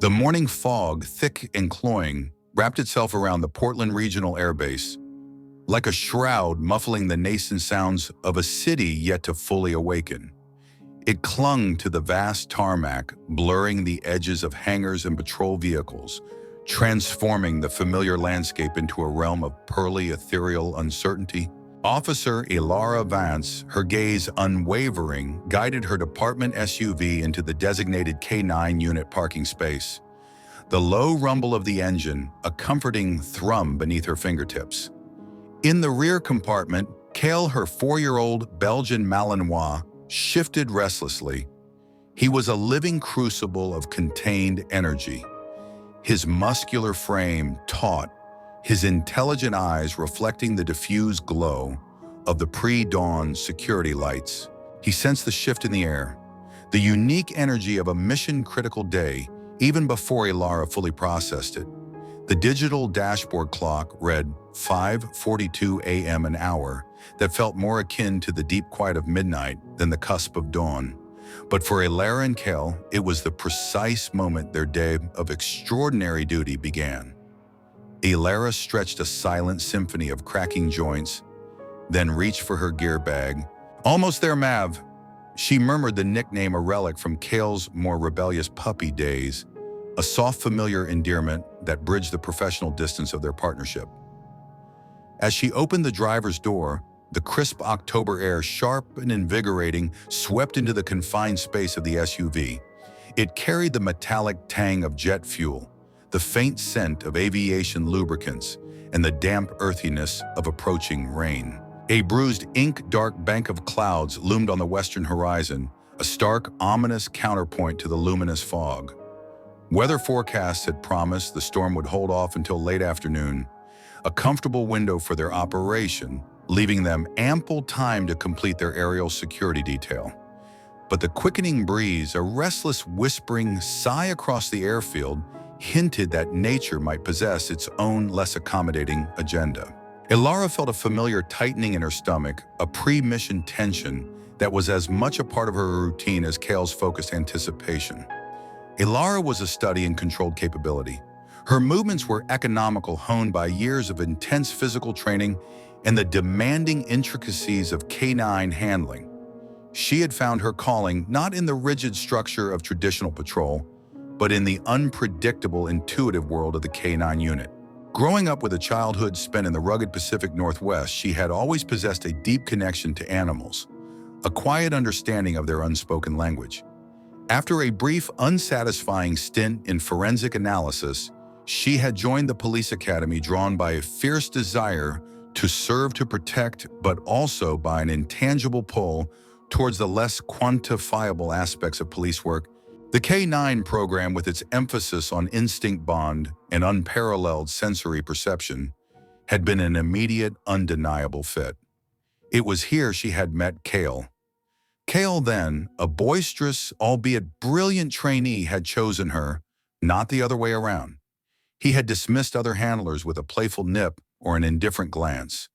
The morning fog, thick and cloying, wrapped itself around the Portland Regional Air Base, like a shroud muffling the nascent sounds of a city yet to fully awaken. It clung to the vast tarmac, blurring the edges of hangars and patrol vehicles, transforming the familiar landscape into a realm of pearly, ethereal uncertainty. Officer Ilara Vance, her gaze unwavering, guided her department SUV into the designated K9 unit parking space. The low rumble of the engine, a comforting thrum beneath her fingertips. In the rear compartment, Kale, her 4-year-old Belgian Malinois, shifted restlessly. He was a living crucible of contained energy. His muscular frame taut, his intelligent eyes reflecting the diffused glow of the pre-dawn security lights. He sensed the shift in the air, the unique energy of a mission-critical day, even before Ilara fully processed it. The digital dashboard clock read 5:42 a.m. an hour that felt more akin to the deep quiet of midnight than the cusp of dawn. But for Ilara and Kel, it was the precise moment their day of extraordinary duty began. Ilara stretched a silent symphony of cracking joints, then reached for her gear bag. "Almost there, Mav." She murmured the nickname, a relic from Kale's more rebellious puppy days, a soft, familiar endearment that bridged the professional distance of their partnership. As she opened the driver's door, the crisp October air, sharp and invigorating, swept into the confined space of the SUV. It carried the metallic tang of jet fuel, the faint scent of aviation lubricants, and the damp earthiness of approaching rain. A bruised ink-dark bank of clouds loomed on the western horizon, a stark, ominous counterpoint to the luminous fog. Weather forecasts had promised the storm would hold off until late afternoon, a comfortable window for their operation, leaving them ample time to complete their aerial security detail. But the quickening breeze, a restless whispering sigh across the airfield, hinted that nature might possess its own less accommodating agenda. Ilara felt a familiar tightening in her stomach, a pre-mission tension that was as much a part of her routine as Kale's focused anticipation. Ilara was a study in controlled capability. Her movements were economical, honed by years of intense physical training and the demanding intricacies of K9 handling. She had found her calling not in the rigid structure of traditional patrol, but in the unpredictable, intuitive world of the K9 unit. Growing up with a childhood spent in the rugged Pacific Northwest, she had always possessed a deep connection to animals, a quiet understanding of their unspoken language. After a brief, unsatisfying stint in forensic analysis, she had joined the police academy, drawn by a fierce desire to serve, to protect, but also by an intangible pull towards the less quantifiable aspects of police work. The K9 program, with its emphasis on instinct bond and unparalleled sensory perception, had been an immediate, undeniable fit. It was here she had met Kale. Kale then, a boisterous, albeit brilliant trainee, had chosen her, not the other way around. He had dismissed other handlers with a playful nip or an indifferent glance.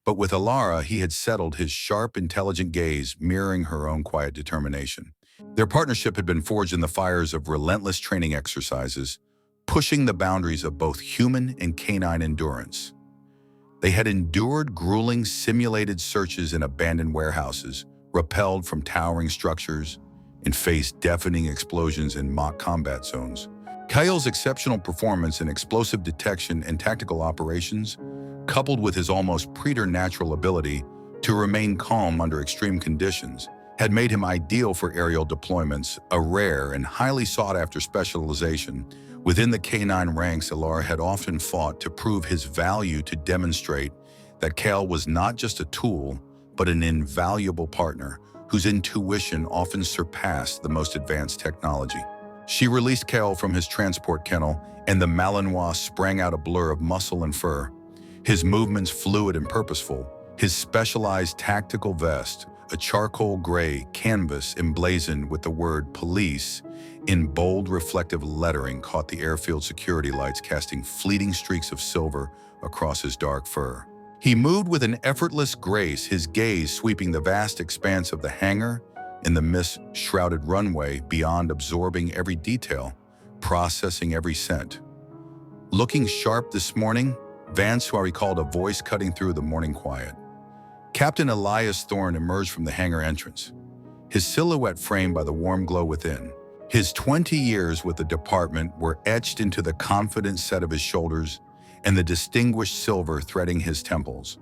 But with Ilara, he had settled, his sharp, intelligent gaze mirroring her own quiet determination. Their partnership had been forged in the fires of relentless training exercises, pushing the boundaries of both human and canine endurance. They had endured grueling simulated searches in abandoned warehouses, rappelled from towering structures, and faced deafening explosions in mock combat zones. Kyle's exceptional performance in explosive detection and tactical operations, coupled with his almost preternatural ability to remain calm under extreme conditions, had made him ideal for aerial deployments, a rare and highly sought-after specialization. Within the K9 ranks, Ilara had often fought to prove his value, to demonstrate that Kale was not just a tool, but an invaluable partner whose intuition often surpassed the most advanced technology. She released Kale from his transport kennel, and the Malinois sprang out, a blur of muscle and fur. His movements fluid and purposeful, his specialized tactical vest, a charcoal gray canvas emblazoned with the word police in bold reflective lettering, caught the airfield security lights, casting fleeting streaks of silver across his dark fur. He moved with an effortless grace, his gaze sweeping the vast expanse of the hangar and the mist-shrouded runway beyond, absorbing every detail, processing every scent. Looking sharp this morning, Vance recalled a voice cutting through the morning quiet. Captain Elias Thorne emerged from the hangar entrance, his silhouette framed by the warm glow within. His 20 years with the department were etched into the confident set of his shoulders and the distinguished silver threading his temples.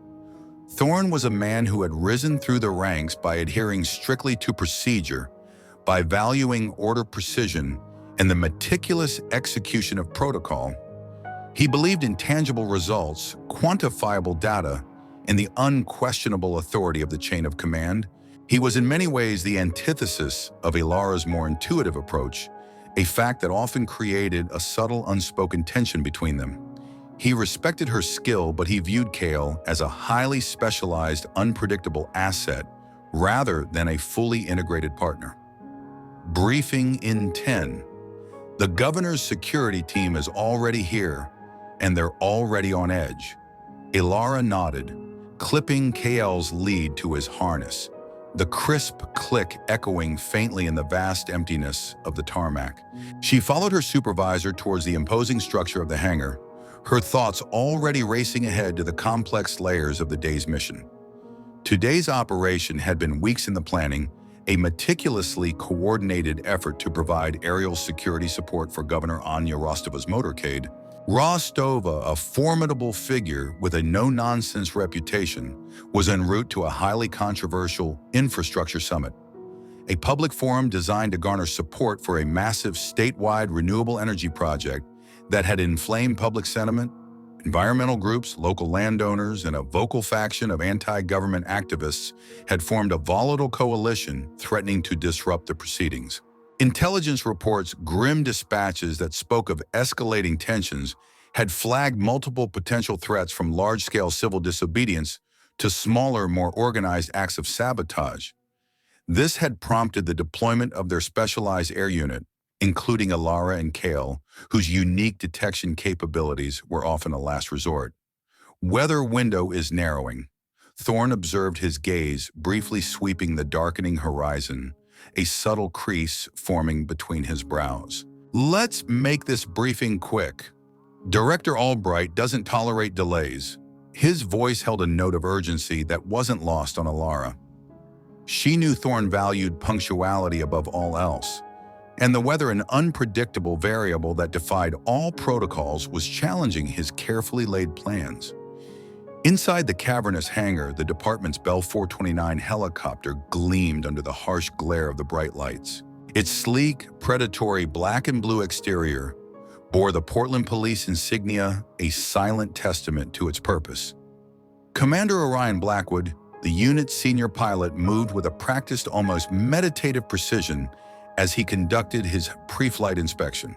Thorne was a man who had risen through the ranks by adhering strictly to procedure, by valuing order precision and the meticulous execution of protocol. He believed in tangible results, quantifiable data, and the unquestionable authority of the chain of command. He was in many ways the antithesis of Ilara's more intuitive approach, a fact that often created a subtle, unspoken tension between them. He respected her skill, but he viewed Kale as a highly specialized, unpredictable asset rather than a fully integrated partner. Briefing in 10. The governor's security team is already here, and they're already on edge. Ilara nodded, clipping Kael's lead to his harness, the crisp click echoing faintly in the vast emptiness of the tarmac. She followed her supervisor towards the imposing structure of the hangar, her thoughts already racing ahead to the complex layers of the day's mission. Today's operation had been weeks in the planning, a meticulously coordinated effort to provide aerial security support for Governor Anya Rostova's motorcade. Rostova, a formidable figure with a no-nonsense reputation, was en route to a highly controversial infrastructure summit, a public forum designed to garner support for a massive statewide renewable energy project that had inflamed public sentiment. Environmental groups, local landowners, and a vocal faction of anti-government activists had formed a volatile coalition threatening to disrupt the proceedings. Intelligence reports, grim dispatches that spoke of escalating tensions, had flagged multiple potential threats from large-scale civil disobedience to smaller, more organized acts of sabotage. This had prompted the deployment of their specialized air unit, including Ilara and Kale, whose unique detection capabilities were often a last resort. Weather window is narrowing. Thorne observed his gaze briefly sweeping the darkening horizon, a subtle crease forming between his brows. Let's make this briefing quick. Director Albright doesn't tolerate delays. His voice held a note of urgency that wasn't lost on Ilara. She knew Thorne valued punctuality above all else, and the weather, an unpredictable variable that defied all protocols, was challenging his carefully laid plans. Inside the cavernous hangar, the department's Bell 429 helicopter gleamed under the harsh glare of the bright lights. Its sleek, predatory black and blue exterior bore the Portland Police insignia, a silent testament to its purpose. Commander Orion Blackwood, the unit's senior pilot, moved with a practiced, almost meditative precision as he conducted his pre-flight inspection.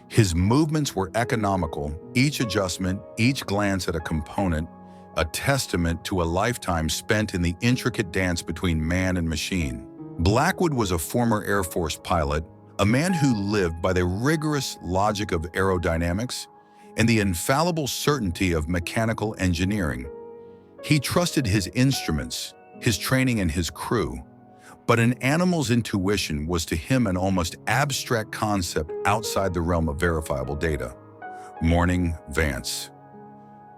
His movements were economical, each adjustment, each glance at a component, a testament to a lifetime spent in the intricate dance between man and machine. Blackwood was a former Air Force pilot, a man who lived by the rigorous logic of aerodynamics and the infallible certainty of mechanical engineering. He trusted his instruments, his training, and his crew, but an animal's intuition was to him an almost abstract concept outside the realm of verifiable data. Morning, Vance.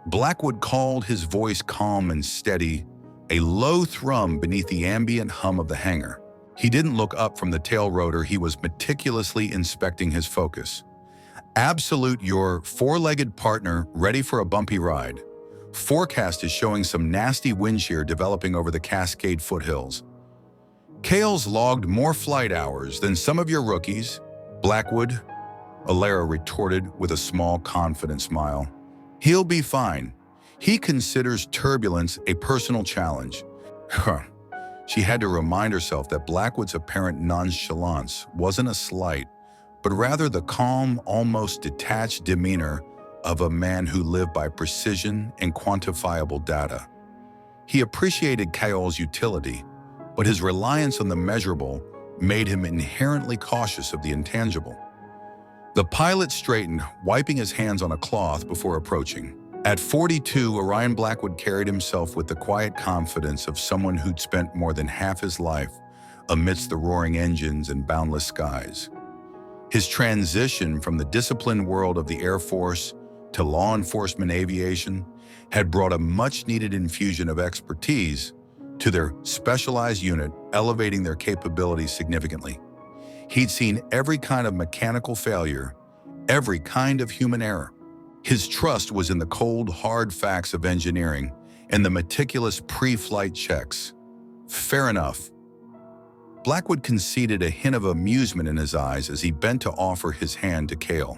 Blackwood called, his voice calm and steady, a low thrum beneath the ambient hum of the hangar. He didn't look up from the tail rotor. He was meticulously inspecting his focus. Absolute, your four-legged partner ready for a bumpy ride. Forecast is showing some nasty wind shear developing over the Cascade foothills. Kale's logged more flight hours than some of your rookies, Blackwood, Ilara retorted with a small, confident smile. He'll be fine. He considers turbulence a personal challenge. She had to remind herself that Blackwood's apparent nonchalance wasn't a slight, but rather the calm, almost detached demeanor of a man who lived by precision and quantifiable data. He appreciated Kaol's utility, but his reliance on the measurable made him inherently cautious of the intangible. The pilot straightened, wiping his hands on a cloth before approaching. At 42, Orion Blackwood carried himself with the quiet confidence of someone who'd spent more than half his life amidst the roaring engines and boundless skies. His transition from the disciplined world of the Air Force to law enforcement aviation had brought a much-needed infusion of expertise to their specialized unit, elevating their capabilities significantly. He'd seen every kind of mechanical failure, every kind of human error. His trust was in the cold, hard facts of engineering and the meticulous pre-flight checks. Fair enough. Blackwood conceded, a hint of amusement in his eyes as he bent to offer his hand to Cale.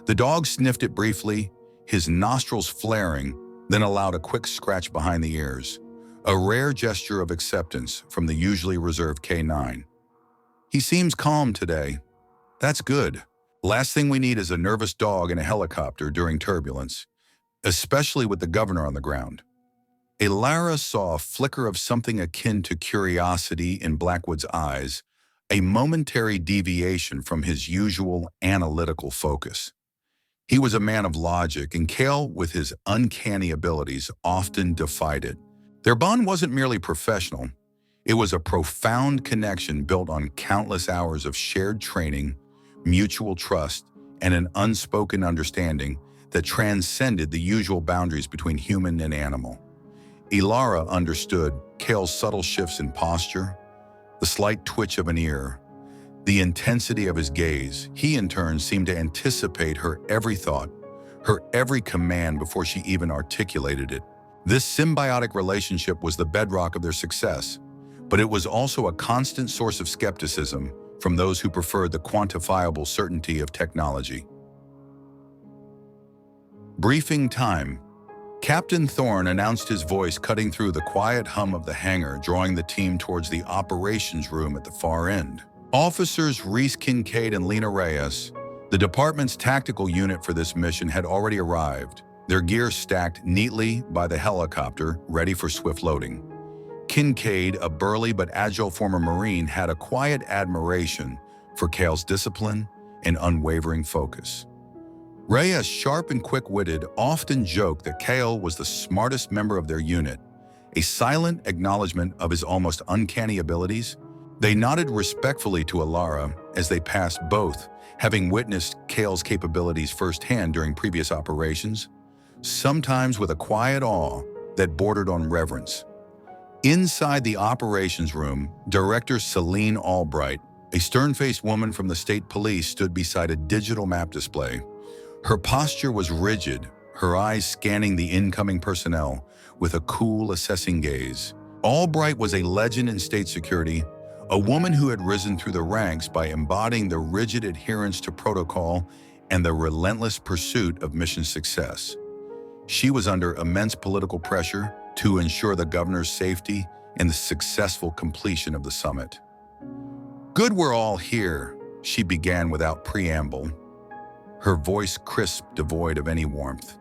The dog sniffed it briefly, his nostrils flaring, then allowed a quick scratch behind the ears, a rare gesture of acceptance from the usually reserved K9. He seems calm today. That's good. Last thing we need is a nervous dog in a helicopter during turbulence, especially with the governor on the ground. Elara saw a flicker of something akin to curiosity in Blackwood's eyes, a momentary deviation from his usual analytical focus. He was a man of logic, and Cale, with his uncanny abilities, often defied it. Their bond wasn't merely professional. It was a profound connection built on countless hours of shared training, mutual trust, and an unspoken understanding that transcended the usual boundaries between human and animal. Elara understood Cale's subtle shifts in posture, the slight twitch of an ear, the intensity of his gaze. He, in turn, seemed to anticipate her every thought, her every command before she even articulated it. This symbiotic relationship was the bedrock of their success, but it was also a constant source of skepticism from those who preferred the quantifiable certainty of technology. Briefing time. Captain Thorne announced, his voice cutting through the quiet hum of the hangar, drawing the team towards the operations room at the far end. Officers Reese Kincaid and Lena Reyes, the department's tactical unit for this mission, had already arrived, their gear stacked neatly by the helicopter, ready for swift loading. Kincaid, a burly but agile former Marine, had a quiet admiration for Cale's discipline and unwavering focus. Reyes, sharp and quick-witted, often joked that Cale was the smartest member of their unit, a silent acknowledgement of his almost uncanny abilities. They nodded respectfully to Elara as they passed, both having witnessed Cale's capabilities firsthand during previous operations, sometimes with a quiet awe that bordered on reverence. Inside the operations room, Director Celine Albright, a stern-faced woman from the state police, stood beside a digital map display. Her posture was rigid, her eyes scanning the incoming personnel with a cool, assessing gaze. Albright was a legend in state security, a woman who had risen through the ranks by embodying the rigid adherence to protocol and the relentless pursuit of mission success. She was under immense political pressure to ensure the governor's safety and the successful completion of the summit. "Good we're all here," she began without preamble, her voice crisp, devoid of any warmth.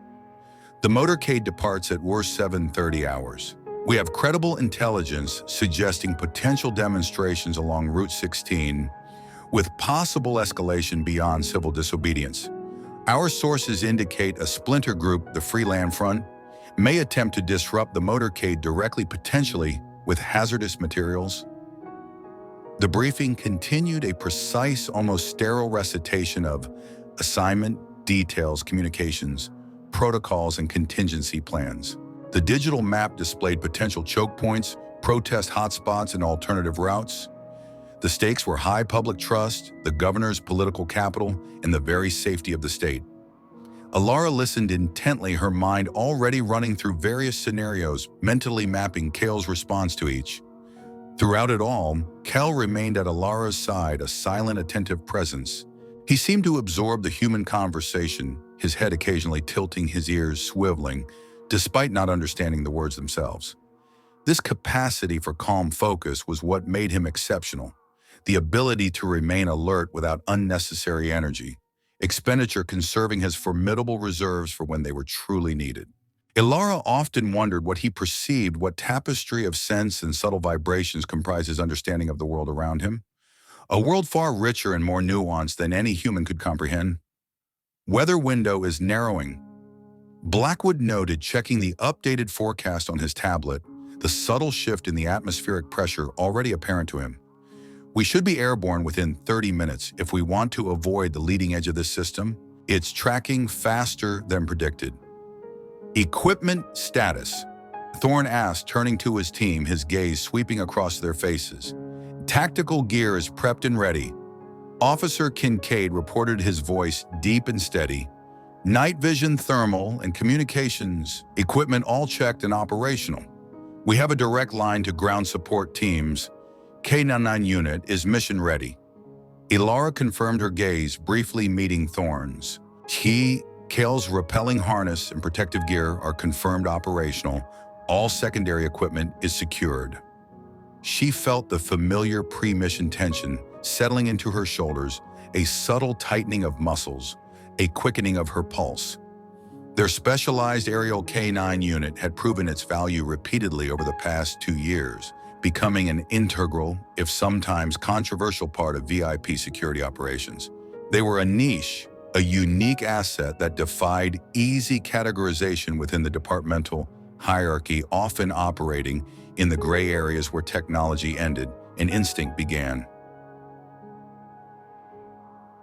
"The motorcade departs at worst 7:30 hours. We have credible intelligence suggesting potential demonstrations along Route 16, with possible escalation beyond civil disobedience. Our sources indicate a splinter group, the Freeland Front, may attempt to disrupt the motorcade directly, potentially with hazardous materials." The briefing continued, a precise, almost sterile recitation of assignment, details, communications, protocols, and contingency plans. The digital map displayed potential choke points, protest hotspots, and alternative routes. The stakes were high: public trust, the governor's political capital, and the very safety of the state. Elara listened intently, her mind already running through various scenarios, mentally mapping Cale's response to each. Throughout it all, Cale remained at Elara's side, a silent, attentive presence. He seemed to absorb the human conversation, his head occasionally tilting, his ears swiveling, despite not understanding the words themselves. This capacity for calm focus was what made him exceptional, the ability to remain alert without unnecessary energy, expenditure conserving his formidable reserves for when they were truly needed. Elara often wondered what he perceived, what tapestry of sense and subtle vibrations comprised his understanding of the world around him, a world far richer and more nuanced than any human could comprehend. "Weather window is narrowing," Blackwood noted, checking the updated forecast on his tablet, the subtle shift in the atmospheric pressure already apparent to him. We should be airborne within 30 minutes if we want to avoid the leading edge of this system. It's tracking faster than predicted. Equipment status. Thorne asked, turning to his team, his gaze sweeping across their faces. Tactical gear is prepped and ready. Officer Kincaid reported, his voice deep and steady. Night vision, thermal, and communications equipment all checked and operational. We have a direct line to ground support teams. K99 unit is mission ready. Ilara confirmed, her gaze briefly meeting Thorne's. Kale's rappelling harness and protective gear are confirmed operational. All secondary equipment is secured. She felt the familiar pre-mission tension settling into her shoulders, a subtle tightening of muscles, a quickening of her pulse. Their specialized aerial K9 unit had proven its value repeatedly over the past 2 years, becoming an integral, if sometimes controversial, part of VIP security operations. They were a niche, a unique asset that defied easy categorization within the departmental hierarchy, often operating in the gray areas where technology ended and instinct began.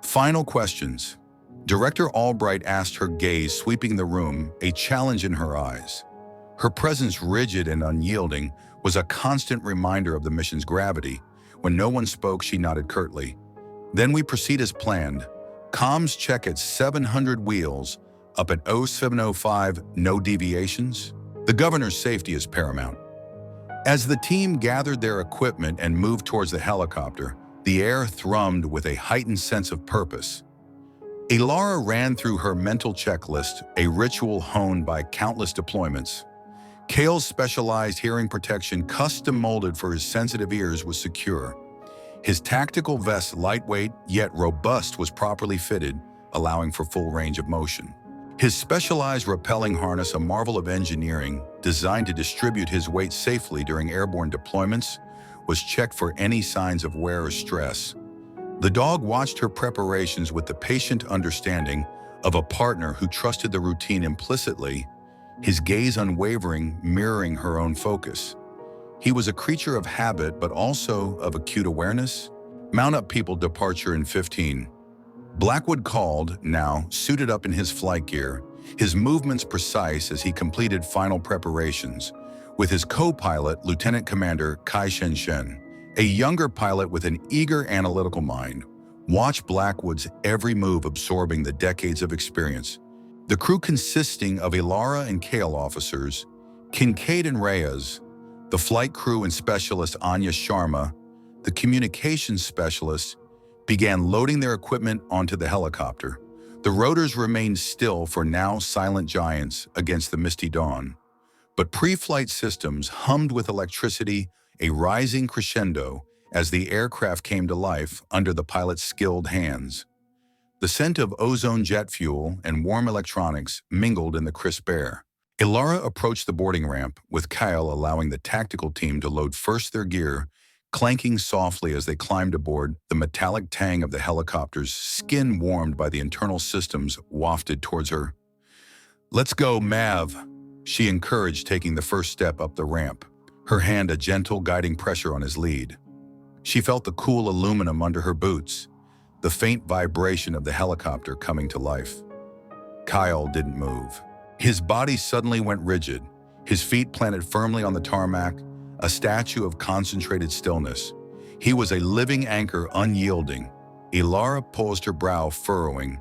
Final questions. Director Albright asked, her gaze sweeping the room, a challenge in her eyes. Her presence, rigid and unyielding, was a constant reminder of the mission's gravity. When no one spoke, she nodded curtly. Then we proceed as planned. Comms check at 700 wheels, up at 0705, no deviations. The governor's safety is paramount. As the team gathered their equipment and moved towards the helicopter, the air thrummed with a heightened sense of purpose. Ilara ran through her mental checklist, a ritual honed by countless deployments. Kale's specialized hearing protection, custom molded for his sensitive ears, was secure. His tactical vest, lightweight yet robust, was properly fitted, allowing for full range of motion. His specialized rappelling harness, a marvel of engineering designed to distribute his weight safely during airborne deployments, was checked for any signs of wear or stress. The dog watched her preparations with the patient understanding of a partner who trusted the routine implicitly, his gaze unwavering, mirroring her own focus. He was a creature of habit, but also of acute awareness. Mount up, people. Departure in 15. Blackwood called, now suited up in his flight gear, his movements precise as he completed final preparations, with his co-pilot, Lieutenant Commander Kai Shen, a younger pilot with an eager analytical mind. Watch Blackwood's every move, absorbing the decades of experience. The crew, consisting of Ilara and Kale officers, Kincaid and Reyes, the flight crew and specialist Anya Sharma, the communications specialist, began loading their equipment onto the helicopter. The rotors remained still for now silent giants against the misty dawn. But pre-flight systems hummed with electricity, a rising crescendo as the aircraft came to life under the pilot's skilled hands. The scent of ozone jet fuel and warm electronics mingled in the crisp air. Ilara approached the boarding ramp, with Kyle allowing the tactical team to load first their gear, clanking softly as they climbed aboard. The metallic tang of the helicopter's skin, warmed by the internal systems, wafted towards her. "Let's go, Mav," she encouraged, taking the first step up the ramp, her hand a gentle guiding pressure on his lead. She felt the cool aluminum under her boots, the faint vibration of the helicopter coming to life. Kyle didn't move. His body suddenly went rigid, his feet planted firmly on the tarmac, a statue of concentrated stillness. He was a living anchor, unyielding. Ilara posed, her brow furrowing.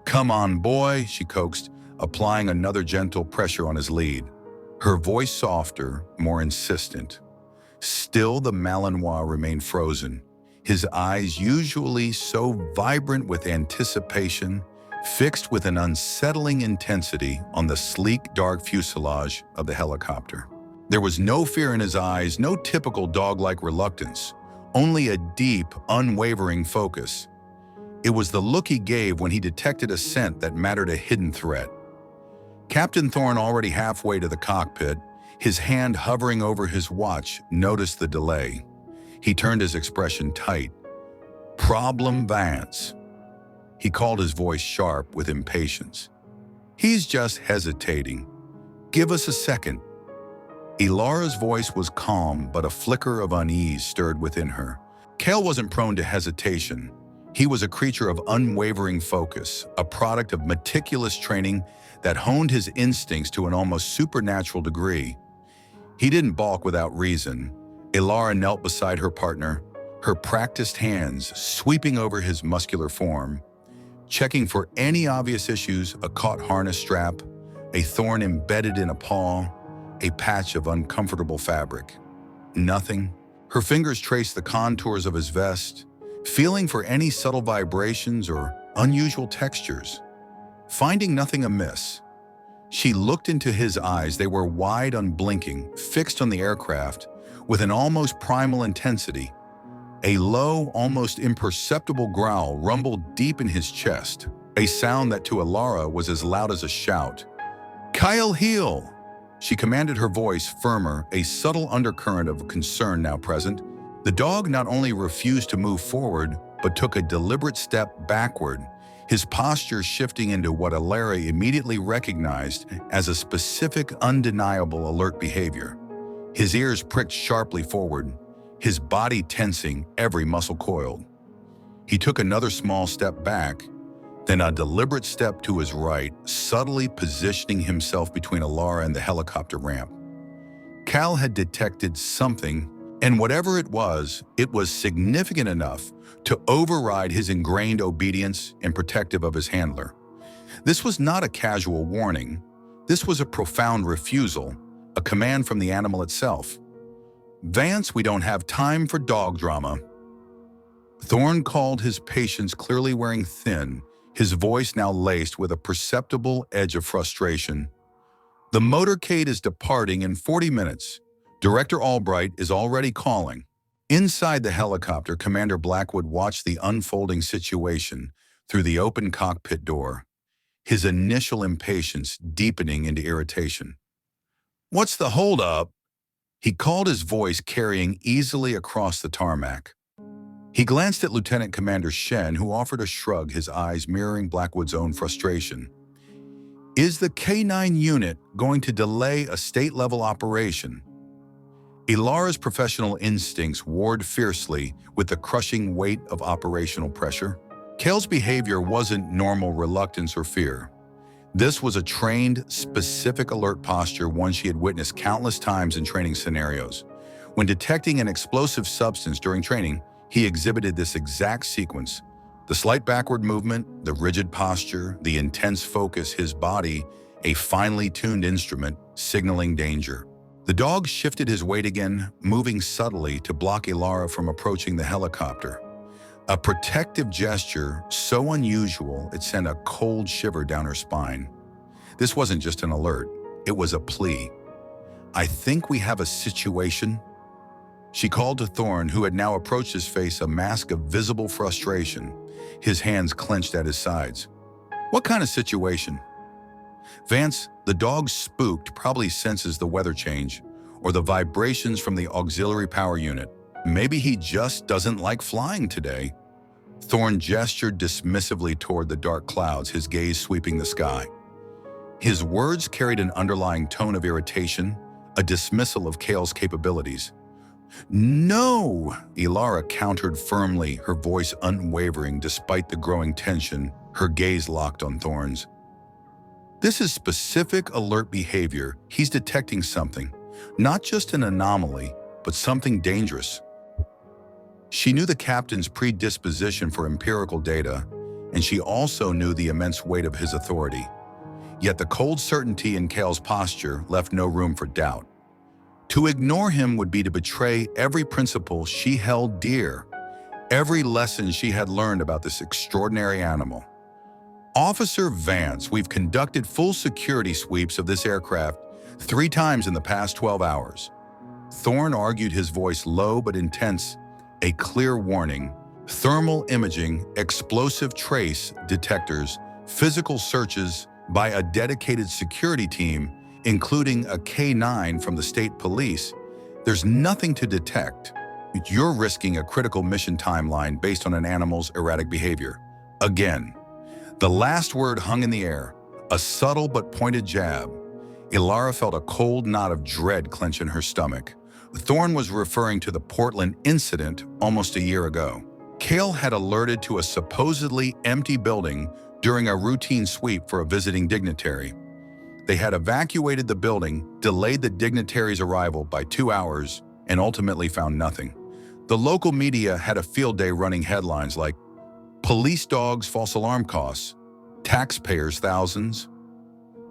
"Come on, boy," she coaxed, applying another gentle pressure on his lead, her voice softer, more insistent. Still, the Malinois remained frozen, his eyes, usually so vibrant with anticipation, fixed with an unsettling intensity on the sleek, dark fuselage of the helicopter. There was no fear in his eyes, no typical dog-like reluctance, only a deep, unwavering focus. It was the look he gave when he detected a scent that mattered, a hidden threat. Captain Thorne, already halfway to the cockpit, his hand hovering over his watch, noticed the delay. He turned, his expression tight. "Problem, Vance." He called, his voice sharp with impatience. "He's just hesitating. Give us a second." Ilara's voice was calm, but a flicker of unease stirred within her. Kale wasn't prone to hesitation. He was a creature of unwavering focus, a product of meticulous training that honed his instincts to an almost supernatural degree. He didn't balk without reason. Ilara knelt beside her partner, her practiced hands sweeping over his muscular form, checking for any obvious issues: a caught harness strap, a thorn embedded in a paw, a patch of uncomfortable fabric. Nothing. Her fingers traced the contours of his vest, feeling for any subtle vibrations or unusual textures. Finding nothing amiss, she looked into his eyes. They were wide, unblinking, fixed on the aircraft with an almost primal intensity. A low, almost imperceptible growl rumbled deep in his chest, a sound that to Ilara was as loud as a shout. "Kyle, heel!" She commanded, her voice firmer, a subtle undercurrent of concern now present. The dog not only refused to move forward, but took a deliberate step backward, his posture shifting into what Ilara immediately recognized as a specific, undeniable alert behavior. His ears pricked sharply forward, his body tensing, every muscle coiled. He took another small step back, then a deliberate step to his right, subtly positioning himself between Ilara and the helicopter ramp. Cal had detected something, and whatever it was significant enough to override his ingrained obedience and protective of his handler. This was not a casual warning. This was a profound refusal, a command from the animal itself. "Vance, we don't have time for dog drama." Thorne called, his patience clearly wearing thin, his voice now laced with a perceptible edge of frustration. "The motorcade is departing in 40 minutes. Director Albright is already calling." Inside the helicopter, Commander Blackwood watched the unfolding situation through the open cockpit door, his initial impatience deepening into irritation. "What's the holdup?" He called, his voice carrying easily across the tarmac. He glanced at Lieutenant Commander Shen, who offered a shrug, his eyes mirroring Blackwood's own frustration. "Is the K-9 unit going to delay a state-level operation?" Ilara's professional instincts warred fiercely with the crushing weight of operational pressure. Kale's behavior wasn't normal reluctance or fear. This was a trained, specific alert posture, one she had witnessed countless times in training scenarios. When detecting an explosive substance during training, he exhibited this exact sequence: the slight backward movement, the rigid posture, the intense focus, his body, a finely tuned instrument signaling danger. The dog shifted his weight again, moving subtly to block Ilara from approaching the helicopter. A protective gesture so unusual it sent a cold shiver down her spine. This wasn't just an alert, it was a plea. "I think we have a situation," she called to Thorne, who had now approached his face, a mask of visible frustration, his hands clenched at his sides. "What kind of situation?" Vance, the dog, spooked, probably senses the weather change or the vibrations from the auxiliary power unit. "Maybe he just doesn't like flying today." Thorne gestured dismissively toward the dark clouds, his gaze sweeping the sky. His words carried an underlying tone of irritation, a dismissal of Kale's capabilities. "No!" Ilara countered firmly, her voice unwavering despite the growing tension, her gaze locked on Thorne's. "This is specific alert behavior. He's detecting something, not just an anomaly, but something dangerous." She knew the captain's predisposition for empirical data, and she also knew the immense weight of his authority. Yet the cold certainty in Kale's posture left no room for doubt. To ignore him would be to betray every principle she held dear, every lesson she had learned about this extraordinary animal. "Officer Vance, we've conducted full security sweeps of this aircraft 3 times in the past 12 hours. Thorne argued, his voice low but intense, a clear warning. "Thermal imaging, explosive trace detectors, physical searches by a dedicated security team, including a K-9 from the state police. There's nothing to detect. You're risking a critical mission timeline based on an animal's erratic behavior." Again, the last word hung in the air, a subtle but pointed jab. Ilara felt a cold knot of dread clench in her stomach. Thorne was referring to the Portland incident almost a year ago. Cale had alerted to a supposedly empty building during a routine sweep for a visiting dignitary. They had evacuated the building, delayed the dignitary's arrival by 2 hours, and ultimately found nothing. The local media had a field day running headlines like, "Police dogs false alarm costs, taxpayers thousands."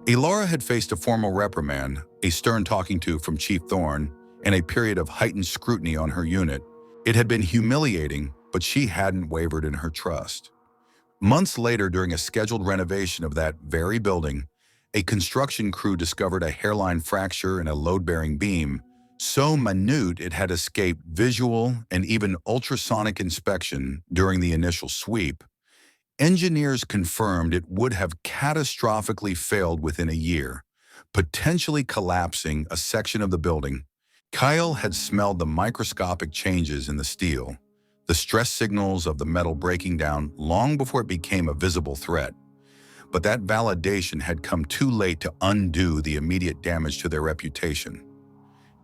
Ilara had faced a formal reprimand, a stern talking to from Chief Thorne, and a period of heightened scrutiny on her unit. It had been humiliating, but she hadn't wavered in her trust. Months later, during a scheduled renovation of that very building, a construction crew discovered a hairline fracture in a load-bearing beam, so minute it had escaped visual and even ultrasonic inspection during the initial sweep. Engineers confirmed it would have catastrophically failed within a year, potentially collapsing a section of the building. Kyle had smelled the microscopic changes in the steel, the stress signals of the metal breaking down long before it became a visible threat. But that validation had come too late to undo the immediate damage to their reputation.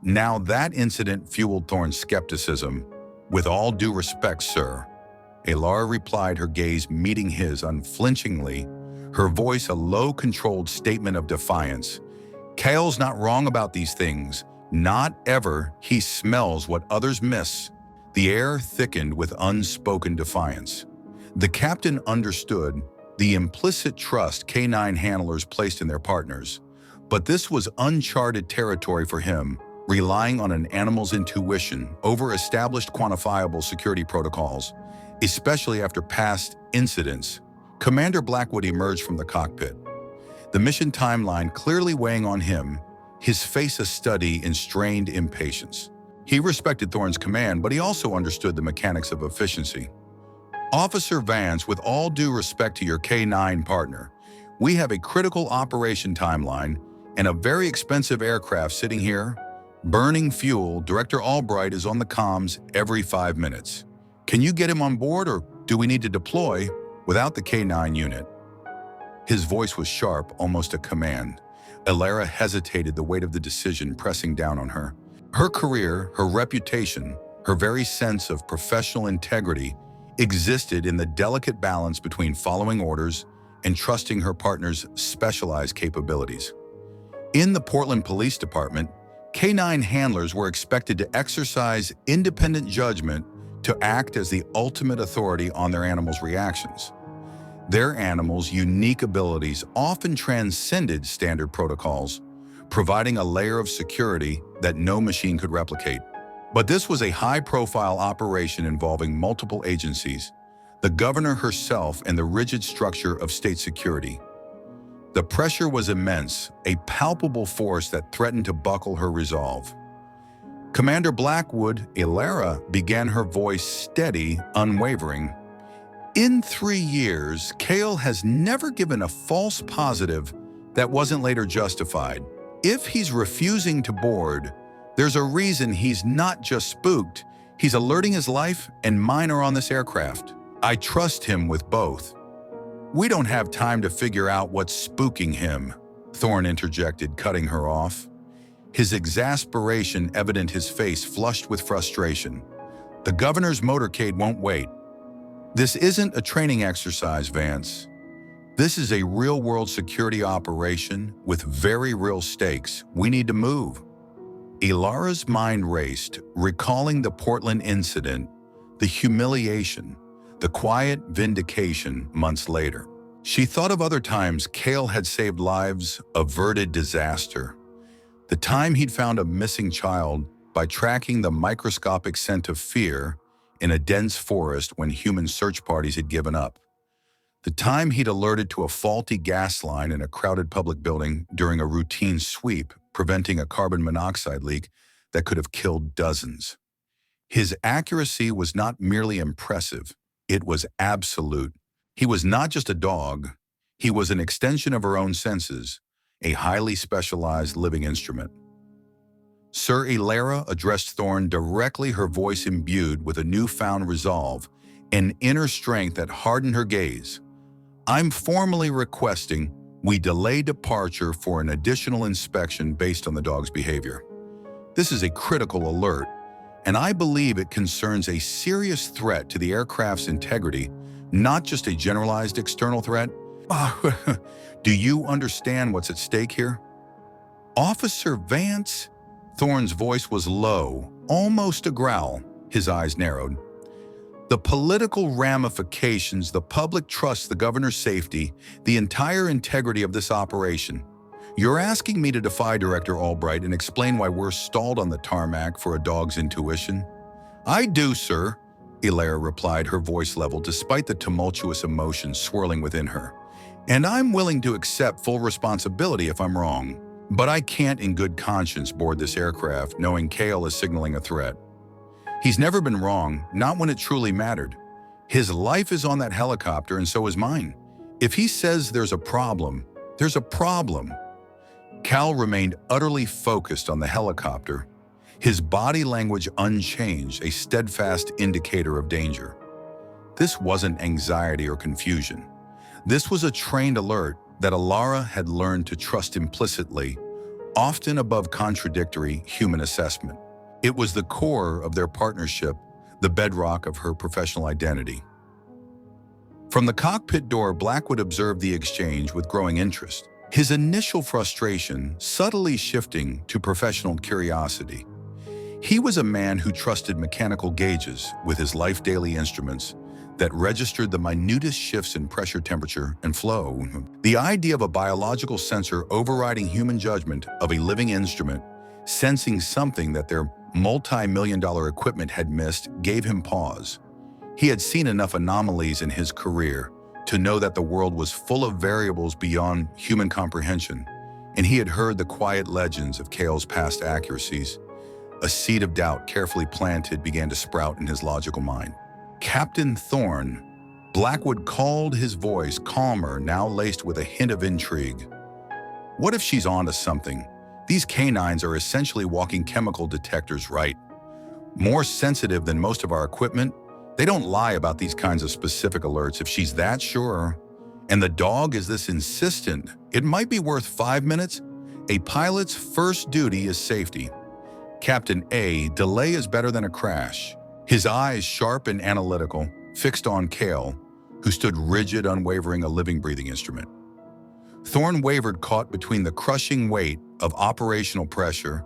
Now that incident fueled Thorne's skepticism. "With all due respect, sir," Ilara replied, her gaze meeting his unflinchingly, her voice a low, controlled statement of defiance. "Cale's not wrong about these things. Not ever. He smells what others miss." The air thickened with unspoken defiance. The captain understood the implicit trust canine handlers placed in their partners, but this was uncharted territory for him, relying on an animal's intuition over established quantifiable security protocols, especially after past incidents. Commander Blackwood emerged from the cockpit, the mission timeline clearly weighing on him, his face a study in strained impatience. He respected Thorne's command, but he also understood the mechanics of efficiency. "Officer Vance, with all due respect to your K-9 partner, we have a critical operation timeline and a very expensive aircraft sitting here, burning fuel. Director Albright is on the comms every 5 minutes. Can you get him on board, or do we need to deploy without the K-9 unit?" His voice was sharp, almost a command. Ilara hesitated, the weight of the decision pressing down on her. Her career, her reputation, her very sense of professional integrity existed in the delicate balance between following orders and trusting her partner's specialized capabilities. In the Portland Police Department, K-9 handlers were expected to exercise independent judgment, to act as the ultimate authority on their animals' reactions. Their animals' unique abilities often transcended standard protocols, providing a layer of security that no machine could replicate. But this was a high-profile operation involving multiple agencies, the governor herself, and the rigid structure of state security. The pressure was immense, a palpable force that threatened to buckle her resolve. "Commander Blackwood," Ilara began, her voice steady, unwavering. "In 3 years, Cale has never given a false positive that wasn't later justified. If he's refusing to board, there's a reason. He's not just spooked. He's alerting his life and mine are on this aircraft. I trust him with both." "We don't have time to figure out what's spooking him," Thorne interjected, cutting her off. His exasperation evident, his face flushed with frustration. "The governor's motorcade won't wait. This isn't a training exercise, Vance. This is a real-world security operation with very real stakes. We need to move." Ilara's mind raced, recalling the Portland incident, the humiliation, the quiet vindication months later. She thought of other times Cale had saved lives, averted disaster. The time he'd found a missing child by tracking the microscopic scent of fear in a dense forest when human search parties had given up. The time he'd alerted to a faulty gas line in a crowded public building during a routine sweep, preventing a carbon monoxide leak that could have killed dozens. His accuracy was not merely impressive, it was absolute. He was not just a dog, he was an extension of her own senses, a highly specialized living instrument. Sir Ilara addressed Thorne directly, her voice imbued with a newfound resolve, an inner strength that hardened her gaze. "I'm formally requesting we delay departure for an additional inspection based on the dog's behavior." This is a critical alert, and I believe it concerns a serious threat to the aircraft's integrity, not just a generalized external threat. Do you understand what's at stake here? Officer Vance? Thorne's voice was low, almost a growl. His eyes narrowed. The political ramifications, the public trust, the governor's safety, the entire integrity of this operation. You're asking me to defy Director Albright and explain why we're stalled on the tarmac for a dog's intuition? I do, sir, Elara replied, her voice level despite the tumultuous emotions swirling within her. And I'm willing to accept full responsibility if I'm wrong. But I can't in good conscience board this aircraft knowing Kale is signaling a threat. He's never been wrong, not when it truly mattered. His life is on that helicopter and so is mine. If he says there's a problem, there's a problem. Cal remained utterly focused on the helicopter, his body language unchanged, a steadfast indicator of danger. This wasn't anxiety or confusion. This was a trained alert that Elara had learned to trust implicitly, often above contradictory human assessment. It was the core of their partnership, the bedrock of her professional identity. From the cockpit door, Blackwood observed the exchange with growing interest, his initial frustration subtly shifting to professional curiosity. He was a man who trusted mechanical gauges with his life daily instruments that registered the minutest shifts in pressure, temperature, and flow. The idea of a biological sensor overriding human judgment of a living instrument, sensing something that their multi-million-dollar equipment had missed, gave him pause. He had seen enough anomalies in his career to know that the world was full of variables beyond human comprehension, and he had heard the quiet legends of Kale's past accuracies. A seed of doubt carefully planted began to sprout in his logical mind. Captain Thorne, Blackwood called, his voice calmer, now laced with a hint of intrigue. What if she's onto something? These canines are essentially walking chemical detectors, right? More sensitive than most of our equipment. They don't lie about these kinds of specific alerts if she's that sure. And the dog is this insistent. It might be worth 5 minutes. A pilot's first duty is safety. Captain A, delay is better than a crash. His eyes, sharp and analytical, fixed on Kale, who stood rigid, unwavering, a living, breathing instrument. Thorne wavered, caught between the crushing weight of operational pressure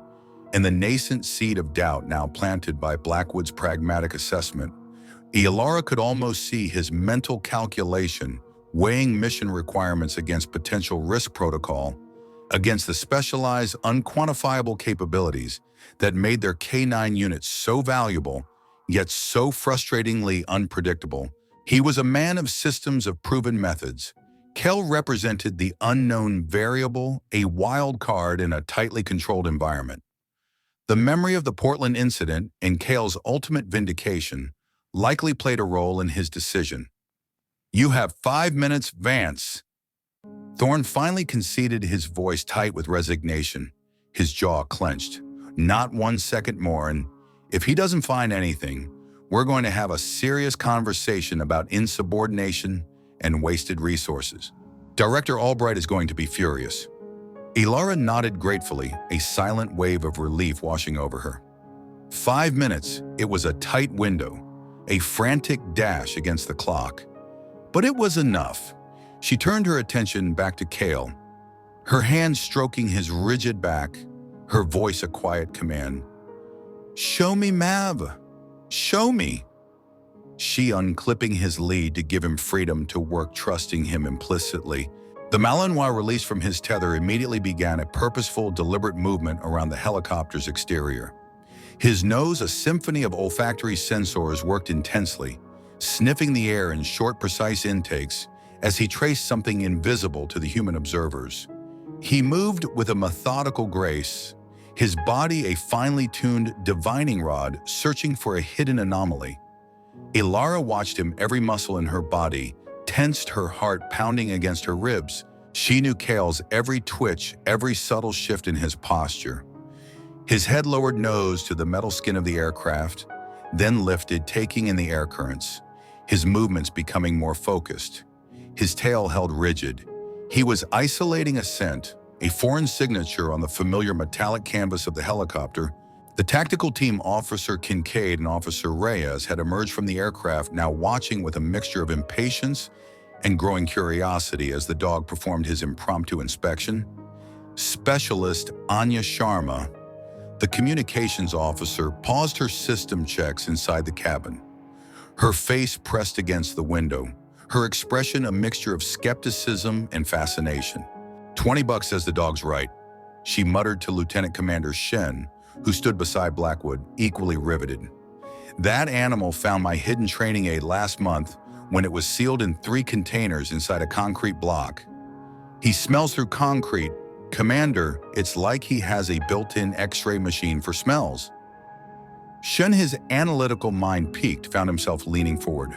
and the nascent seed of doubt now planted by Blackwood's pragmatic assessment. Elara could almost see his mental calculation, weighing mission requirements against potential risk protocol, against the specialized, unquantifiable capabilities that made their K9 units so valuable, yet so frustratingly unpredictable. He was a man of systems, of proven methods. Kel represented the unknown variable, a wild card in a tightly controlled environment. The memory of the Portland incident and Kale's ultimate vindication likely played a role in his decision. You have 5 minutes, Vance. Thorne finally conceded, his voice tight with resignation, his jaw clenched. Not 1 second more, and if he doesn't find anything, we're going to have a serious conversation about insubordination and wasted resources. Director Albright is going to be furious. Elara nodded gratefully, a silent wave of relief washing over her. 5 minutes, it was a tight window, a frantic dash against the clock. But it was enough. She turned her attention back to Kale, her hand stroking his rigid back, her voice a quiet command. Show me, Mav. Show me. She unclipping his lead to give him freedom to work, trusting him implicitly. The Malinois released from his tether immediately began a purposeful, deliberate movement around the helicopter's exterior. His nose, a symphony of olfactory sensors, worked intensely, sniffing the air in short, precise intakes as he traced something invisible to the human observers. He moved with a methodical grace, his body a finely tuned divining rod searching for a hidden anomaly. Elara watched him, every muscle in her body tensed, her heart pounding against her ribs. She knew Kale's every twitch, every subtle shift in his posture. His head lowered, nose to the metal skin of the aircraft, then lifted, taking in the air currents, his movements becoming more focused. His tail held rigid. He was isolating a scent, a foreign signature on the familiar metallic canvas of the helicopter, The tactical team Officer Kincaid and Officer Reyes had emerged from the aircraft, now watching with a mixture of impatience and growing curiosity as the dog performed his impromptu inspection. Specialist Anya Sharma, the communications officer, paused her system checks inside the cabin. Her face pressed against the window, her expression a mixture of skepticism and fascination. $20 says the dog's right, she muttered to Lieutenant Commander Shen, who stood beside Blackwood, equally riveted. That animal found my hidden training aid last month when it was sealed in 3 containers inside a concrete block. He smells through concrete. Commander, it's like he has a built-in X-ray machine for smells. Shen, his analytical mind peaked, found himself leaning forward,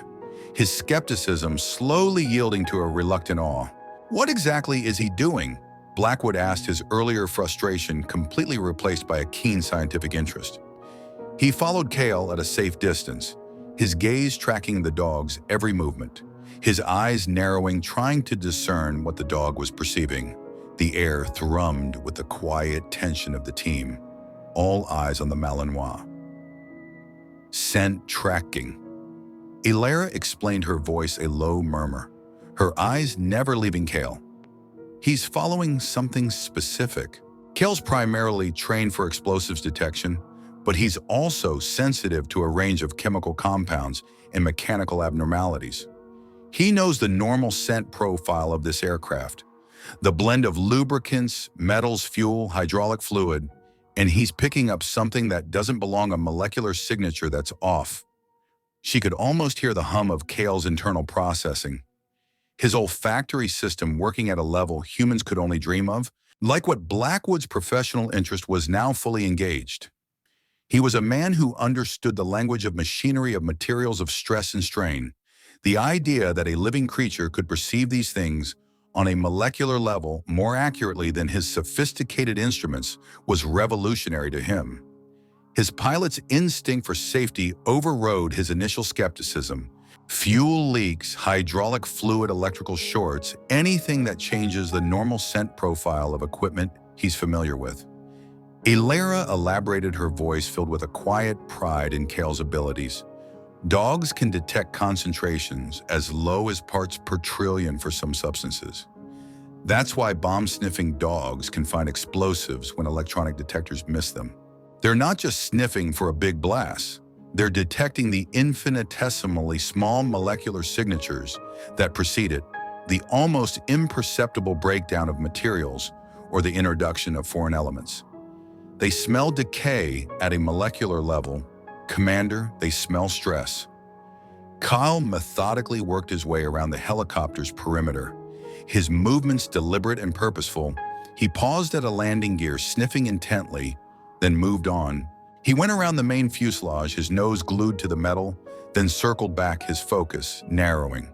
his skepticism slowly yielding to a reluctant awe. What exactly is he doing? Blackwood asked, his earlier frustration completely replaced by a keen scientific interest. He followed Kale at a safe distance, his gaze tracking the dog's every movement, his eyes narrowing, trying to discern what the dog was perceiving. The air thrummed with the quiet tension of the team, all eyes on the Malinois. Scent tracking. Ilara explained, her voice a low murmur, her eyes never leaving Kale. He's following something specific. Kale's primarily trained for explosives detection, but he's also sensitive to a range of chemical compounds and mechanical abnormalities. He knows the normal scent profile of this aircraft, the blend of lubricants, metals, fuel, hydraulic fluid, and he's picking up something that doesn't belong, a molecular signature that's off. She could almost hear the hum of Kale's internal processing, his olfactory system working at a level humans could only dream of. Like what Blackwood's professional interest was now fully engaged. He was a man who understood the language of machinery, of materials, of stress and strain. The idea that a living creature could perceive these things on a molecular level more accurately than his sophisticated instruments was revolutionary to him. His pilot's instinct for safety overrode his initial skepticism. Fuel leaks, hydraulic fluid, electrical shorts, anything that changes the normal scent profile of equipment he's familiar with. Ilara elaborated, her voice filled with a quiet pride in Kale's abilities. Dogs can detect concentrations as low as parts per trillion for some substances. That's why bomb-sniffing dogs can find explosives when electronic detectors miss them. They're not just sniffing for a big blast. They're detecting the infinitesimally small molecular signatures that precede it, the almost imperceptible breakdown of materials or the introduction of foreign elements. They smell decay at a molecular level. Commander, they smell stress. Kyle methodically worked his way around the helicopter's perimeter, his movements deliberate and purposeful. He paused at a landing gear, sniffing intently, then moved on. He went around the main fuselage, his nose glued to the metal, then circled back, his focus narrowing.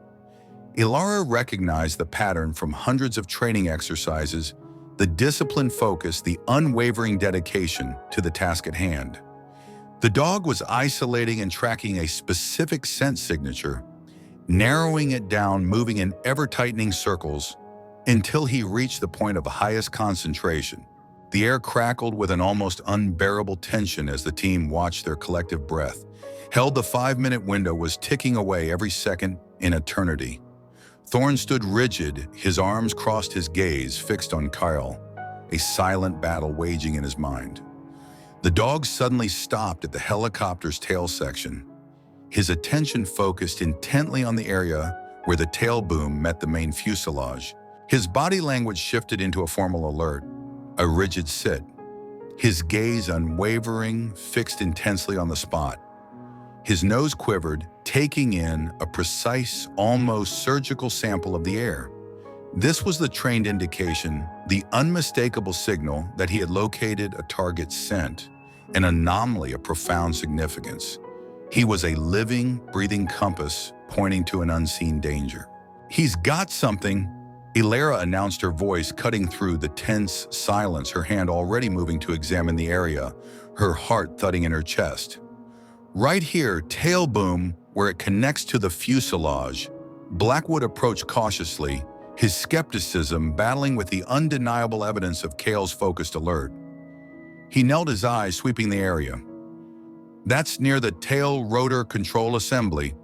Ilara recognized the pattern from hundreds of training exercises, the disciplined focus, the unwavering dedication to the task at hand. The dog was isolating and tracking a specific scent signature, narrowing it down, moving in ever-tightening circles until he reached the point of highest concentration. The air crackled with an almost unbearable tension as the team watched their collective breath. Held, the 5-minute window was ticking away, every second in eternity. Thorne stood rigid, his arms crossed, his gaze fixed on Kyle, a silent battle waging in his mind. The dog suddenly stopped at the helicopter's tail section, his attention focused intently on the area where the tail boom met the main fuselage. His body language shifted into a formal alert, a rigid sit, his gaze unwavering, fixed intensely on the spot. His nose quivered, taking in a precise, almost surgical sample of the air. This was the trained indication, the unmistakable signal that he had located a target scent, an anomaly of profound significance. He was a living, breathing compass pointing to an unseen danger. "He's got something," Ilara announced, her voice cutting through the tense silence, her hand already moving to examine the area, her heart thudding in her chest. "Right here, tail boom, where it connects to the fuselage." Blackwood approached cautiously, his skepticism battling with the undeniable evidence of Kale's focused alert. He knelt his eyes, sweeping the area. "That's near the tail rotor control assembly,"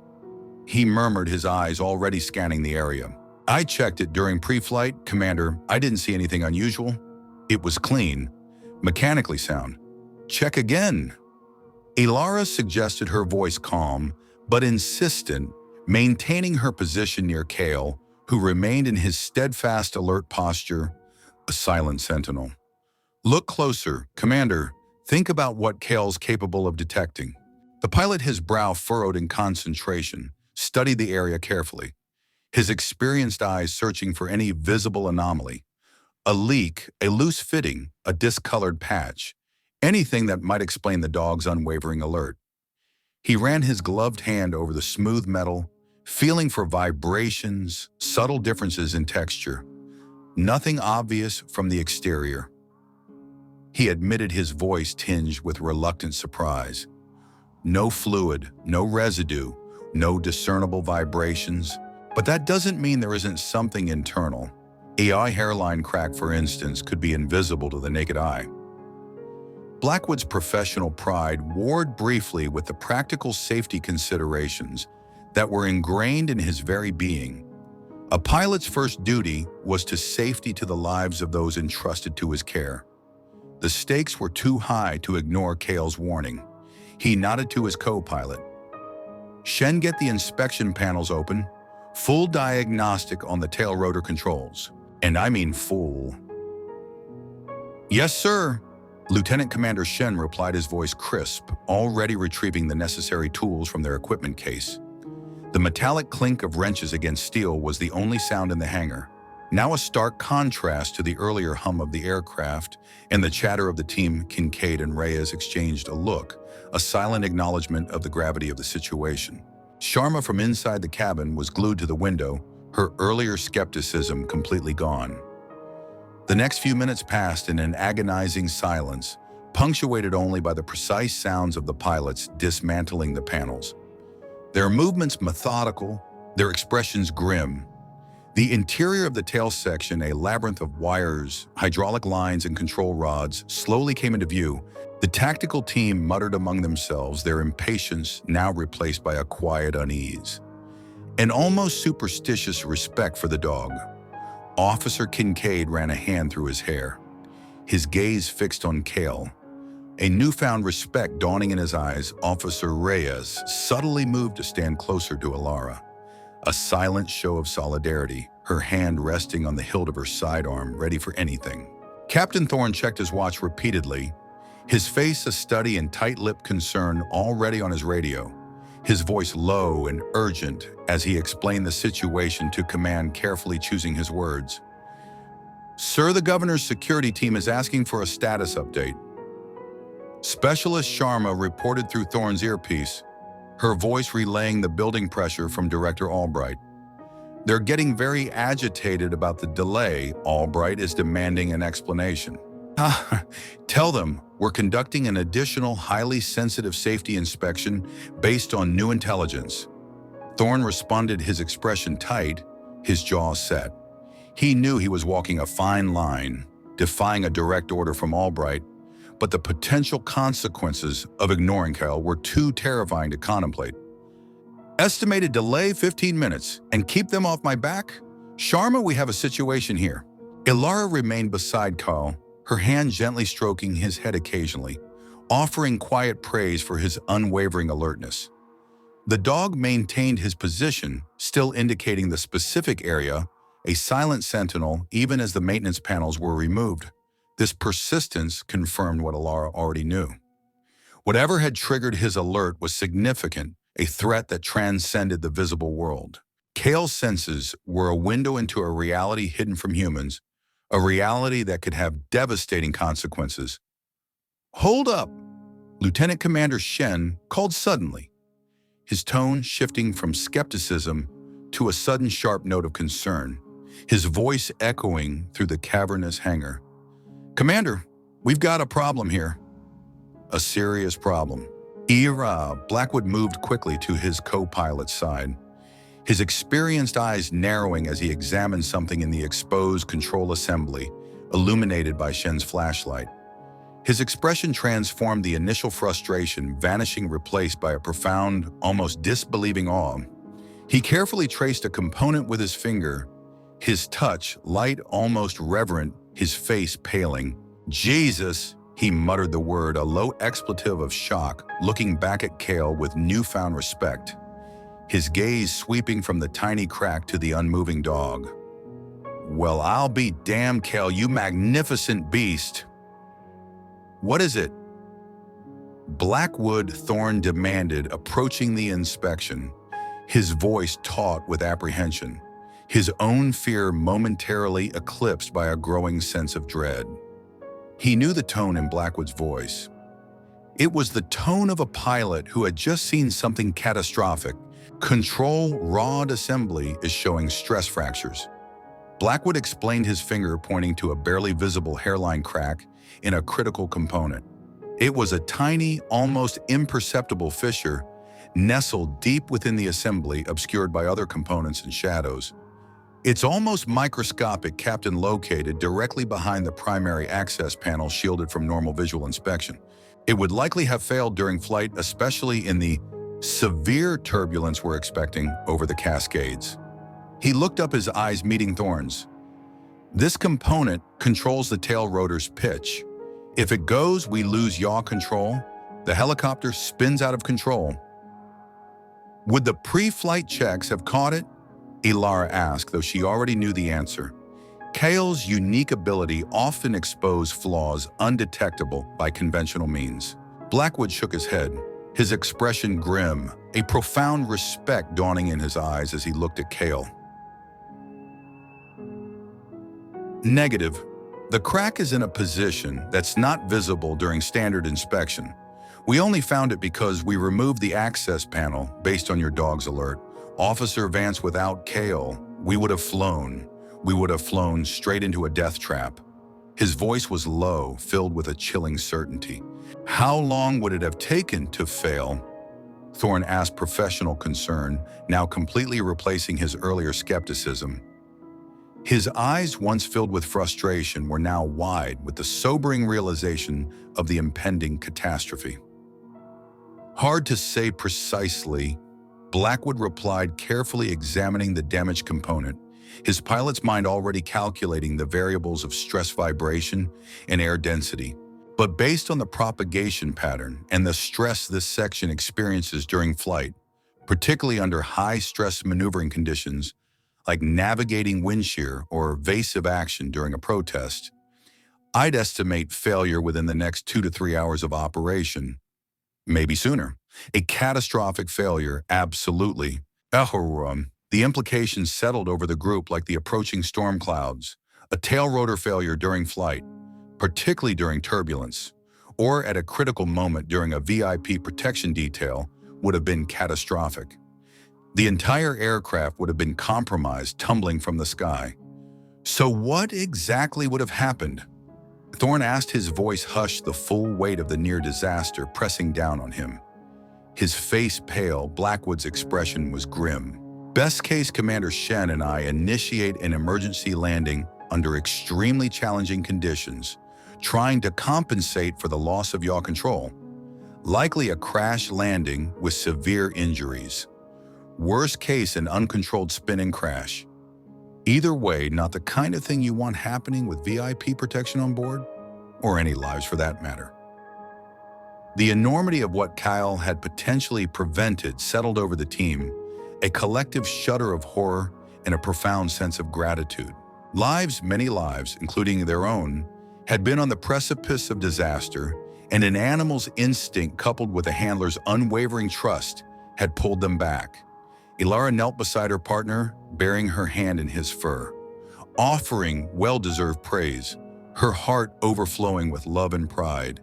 he murmured, his eyes already scanning the area. "I checked it during pre-flight, Commander. I didn't see anything unusual. It was clean, mechanically sound." "Check again." Ilara suggested, her voice calm but insistent, maintaining her position near Kale, who remained in his steadfast, alert posture, a silent sentinel. "Look closer, Commander. Think about what Kale's capable of detecting." The pilot, his brow furrowed in concentration, studied the area carefully, his experienced eyes searching for any visible anomaly. A leak, a loose fitting, a discolored patch, anything that might explain the dog's unwavering alert. He ran his gloved hand over the smooth metal, feeling for vibrations, subtle differences in texture. Nothing obvious from the exterior. He admitted, his voice tinged with reluctant surprise. No fluid, no residue, no discernible vibrations. But that doesn't mean there isn't something internal. A eye hairline crack, for instance, could be invisible to the naked eye. Blackwood's professional pride warred briefly with the practical safety considerations that were ingrained in his very being. A pilot's first duty was to safety to the lives of those entrusted to his care. The stakes were too high to ignore Kale's warning. He nodded to his co-pilot. "Shen, get the inspection panels open. Full diagnostic on the tail rotor controls. And I mean full." "Yes, sir." Lieutenant Commander Shen replied, his voice crisp, already retrieving the necessary tools from their equipment case. The metallic clink of wrenches against steel was the only sound in the hangar, now a stark contrast to the earlier hum of the aircraft and the chatter of the team. Kincaid and Reyes exchanged a look, a silent acknowledgement of the gravity of the situation. Sharma, from inside the cabin, was glued to the window, her earlier skepticism completely gone. The next few minutes passed in an agonizing silence, punctuated only by the precise sounds of the pilots dismantling the panels. Their movements methodical, their expressions grim. The interior of the tail section, a labyrinth of wires, hydraulic lines, and control rods, slowly came into view. The tactical team muttered among themselves, their impatience now replaced by a quiet unease. An almost superstitious respect for the dog. Officer Kincaid ran a hand through his hair, his gaze fixed on Kale. A newfound respect dawning in his eyes, Officer Reyes subtly moved to stand closer to Ilara. A silent show of solidarity, her hand resting on the hilt of her sidearm, ready for anything. Captain Thorne checked his watch repeatedly, his face a study in tight-lipped concern, already on his radio. His voice low and urgent as he explained the situation to command, carefully choosing his words. "Sir, the governor's security team is asking for a status update." Specialist Sharma reported through Thorne's earpiece, her voice relaying the building pressure from Director Albright. "They're getting very agitated about the delay. Albright is demanding an explanation." "Tell them we're conducting an additional highly sensitive safety inspection based on new intelligence." Thorne responded, his expression tight, his jaw set. He knew he was walking a fine line, defying a direct order from Albright, but the potential consequences of ignoring Kyle were too terrifying to contemplate. "Estimated delay 15 minutes, and keep them off my back? Sharma, we have a situation here." Ilara remained beside Kyle, her hand gently stroking his head occasionally, offering quiet praise for his unwavering alertness. The dog maintained his position, still indicating the specific area, a silent sentinel even as the maintenance panels were removed. This persistence confirmed what Ilara already knew. Whatever had triggered his alert was significant, a threat that transcended the visible world. Kale's senses were a window into a reality hidden from humans, a reality that could have devastating consequences. "Hold up!" Lieutenant Commander Shen called suddenly, his tone shifting from skepticism to a sudden sharp note of concern, his voice echoing through the cavernous hangar. "Commander, we've got a problem here." "A serious problem." Blackwood moved quickly to his co-pilot's side, his experienced eyes narrowing as he examined something in the exposed control assembly, illuminated by Shen's flashlight. His expression transformed the initial frustration, vanishing, replaced by a profound, almost disbelieving awe. He carefully traced a component with his finger, his touch light, almost reverent, his face paling. "Jesus!" He muttered the word, a low expletive of shock, looking back at Cale with newfound respect, his gaze sweeping from the tiny crack to the unmoving dog. "Well, I'll be damned, Cale, you magnificent beast." "What is it?" Blackwood Thorne demanded, approaching the inspection, his voice taut with apprehension, his own fear momentarily eclipsed by a growing sense of dread. He knew the tone in Blackwood's voice. It was the tone of a pilot who had just seen something catastrophic. Control rod assembly is showing stress fractures. Blackwood explained, his finger pointing to a barely visible hairline crack in a critical component. It was a tiny, almost imperceptible fissure, nestled deep within the assembly, obscured by other components and shadows. It's almost microscopic, Captain, located directly behind the primary access panel, shielded from normal visual inspection. It would likely have failed during flight, especially in the severe turbulence we're expecting over the Cascades. He looked up, his eyes meeting Thorne's. "This component controls the tail rotor's pitch. If it goes, we lose yaw control. The helicopter spins out of control." "Would the pre-flight checks have caught it?" Ilara asked, though she already knew the answer. Cale's unique ability often exposed flaws undetectable by conventional means. Blackwood shook his head, his expression grim, a profound respect dawning in his eyes as he looked at Cale. "Negative. The crack is in a position that's not visible during standard inspection. We only found it because we removed the access panel based on your dog's alert. Officer Vance, without Cale, we would have flown. We would have flown straight into a death trap." His voice was low, filled with a chilling certainty. "How long would it have taken to fail?" Thorne asked, professional concern, now completely replacing his earlier skepticism. His eyes, once filled with frustration, were now wide with the sobering realization of the impending catastrophe. "Hard to say precisely," Blackwood replied, carefully examining the damaged component, his pilot's mind already calculating the variables of stress vibration and air density. "But based on the propagation pattern and the stress this section experiences during flight, particularly under high-stress maneuvering conditions like navigating wind shear or evasive action during a protest, I'd estimate failure within the next 2 to 3 hours of operation. Maybe sooner. A catastrophic failure, absolutely." The implications settled over the group like the approaching storm clouds. A tail rotor failure during flight, particularly during turbulence, or at a critical moment during a VIP protection detail, would have been catastrophic. The entire aircraft would have been compromised, tumbling from the sky. "So what exactly would have happened?" Thorne asked, his voice hushed, the full weight of the near disaster pressing down on him. His face pale, Blackwood's expression was grim. "Best case, Commander Shen and I initiate an emergency landing under extremely challenging conditions, trying to compensate for the loss of yaw control. Likely a crash landing with severe injuries. Worst case, an uncontrolled spin and crash. Either way, not the kind of thing you want happening with VIP protection on board, or any lives for that matter." The enormity of what Kyle had potentially prevented settled over the team, a collective shudder of horror and a profound sense of gratitude. Lives, many lives, including their own, had been on the precipice of disaster, and an animal's instinct coupled with a handler's unwavering trust had pulled them back. Ilara knelt beside her partner, bearing her hand in his fur, offering well-deserved praise, her heart overflowing with love and pride.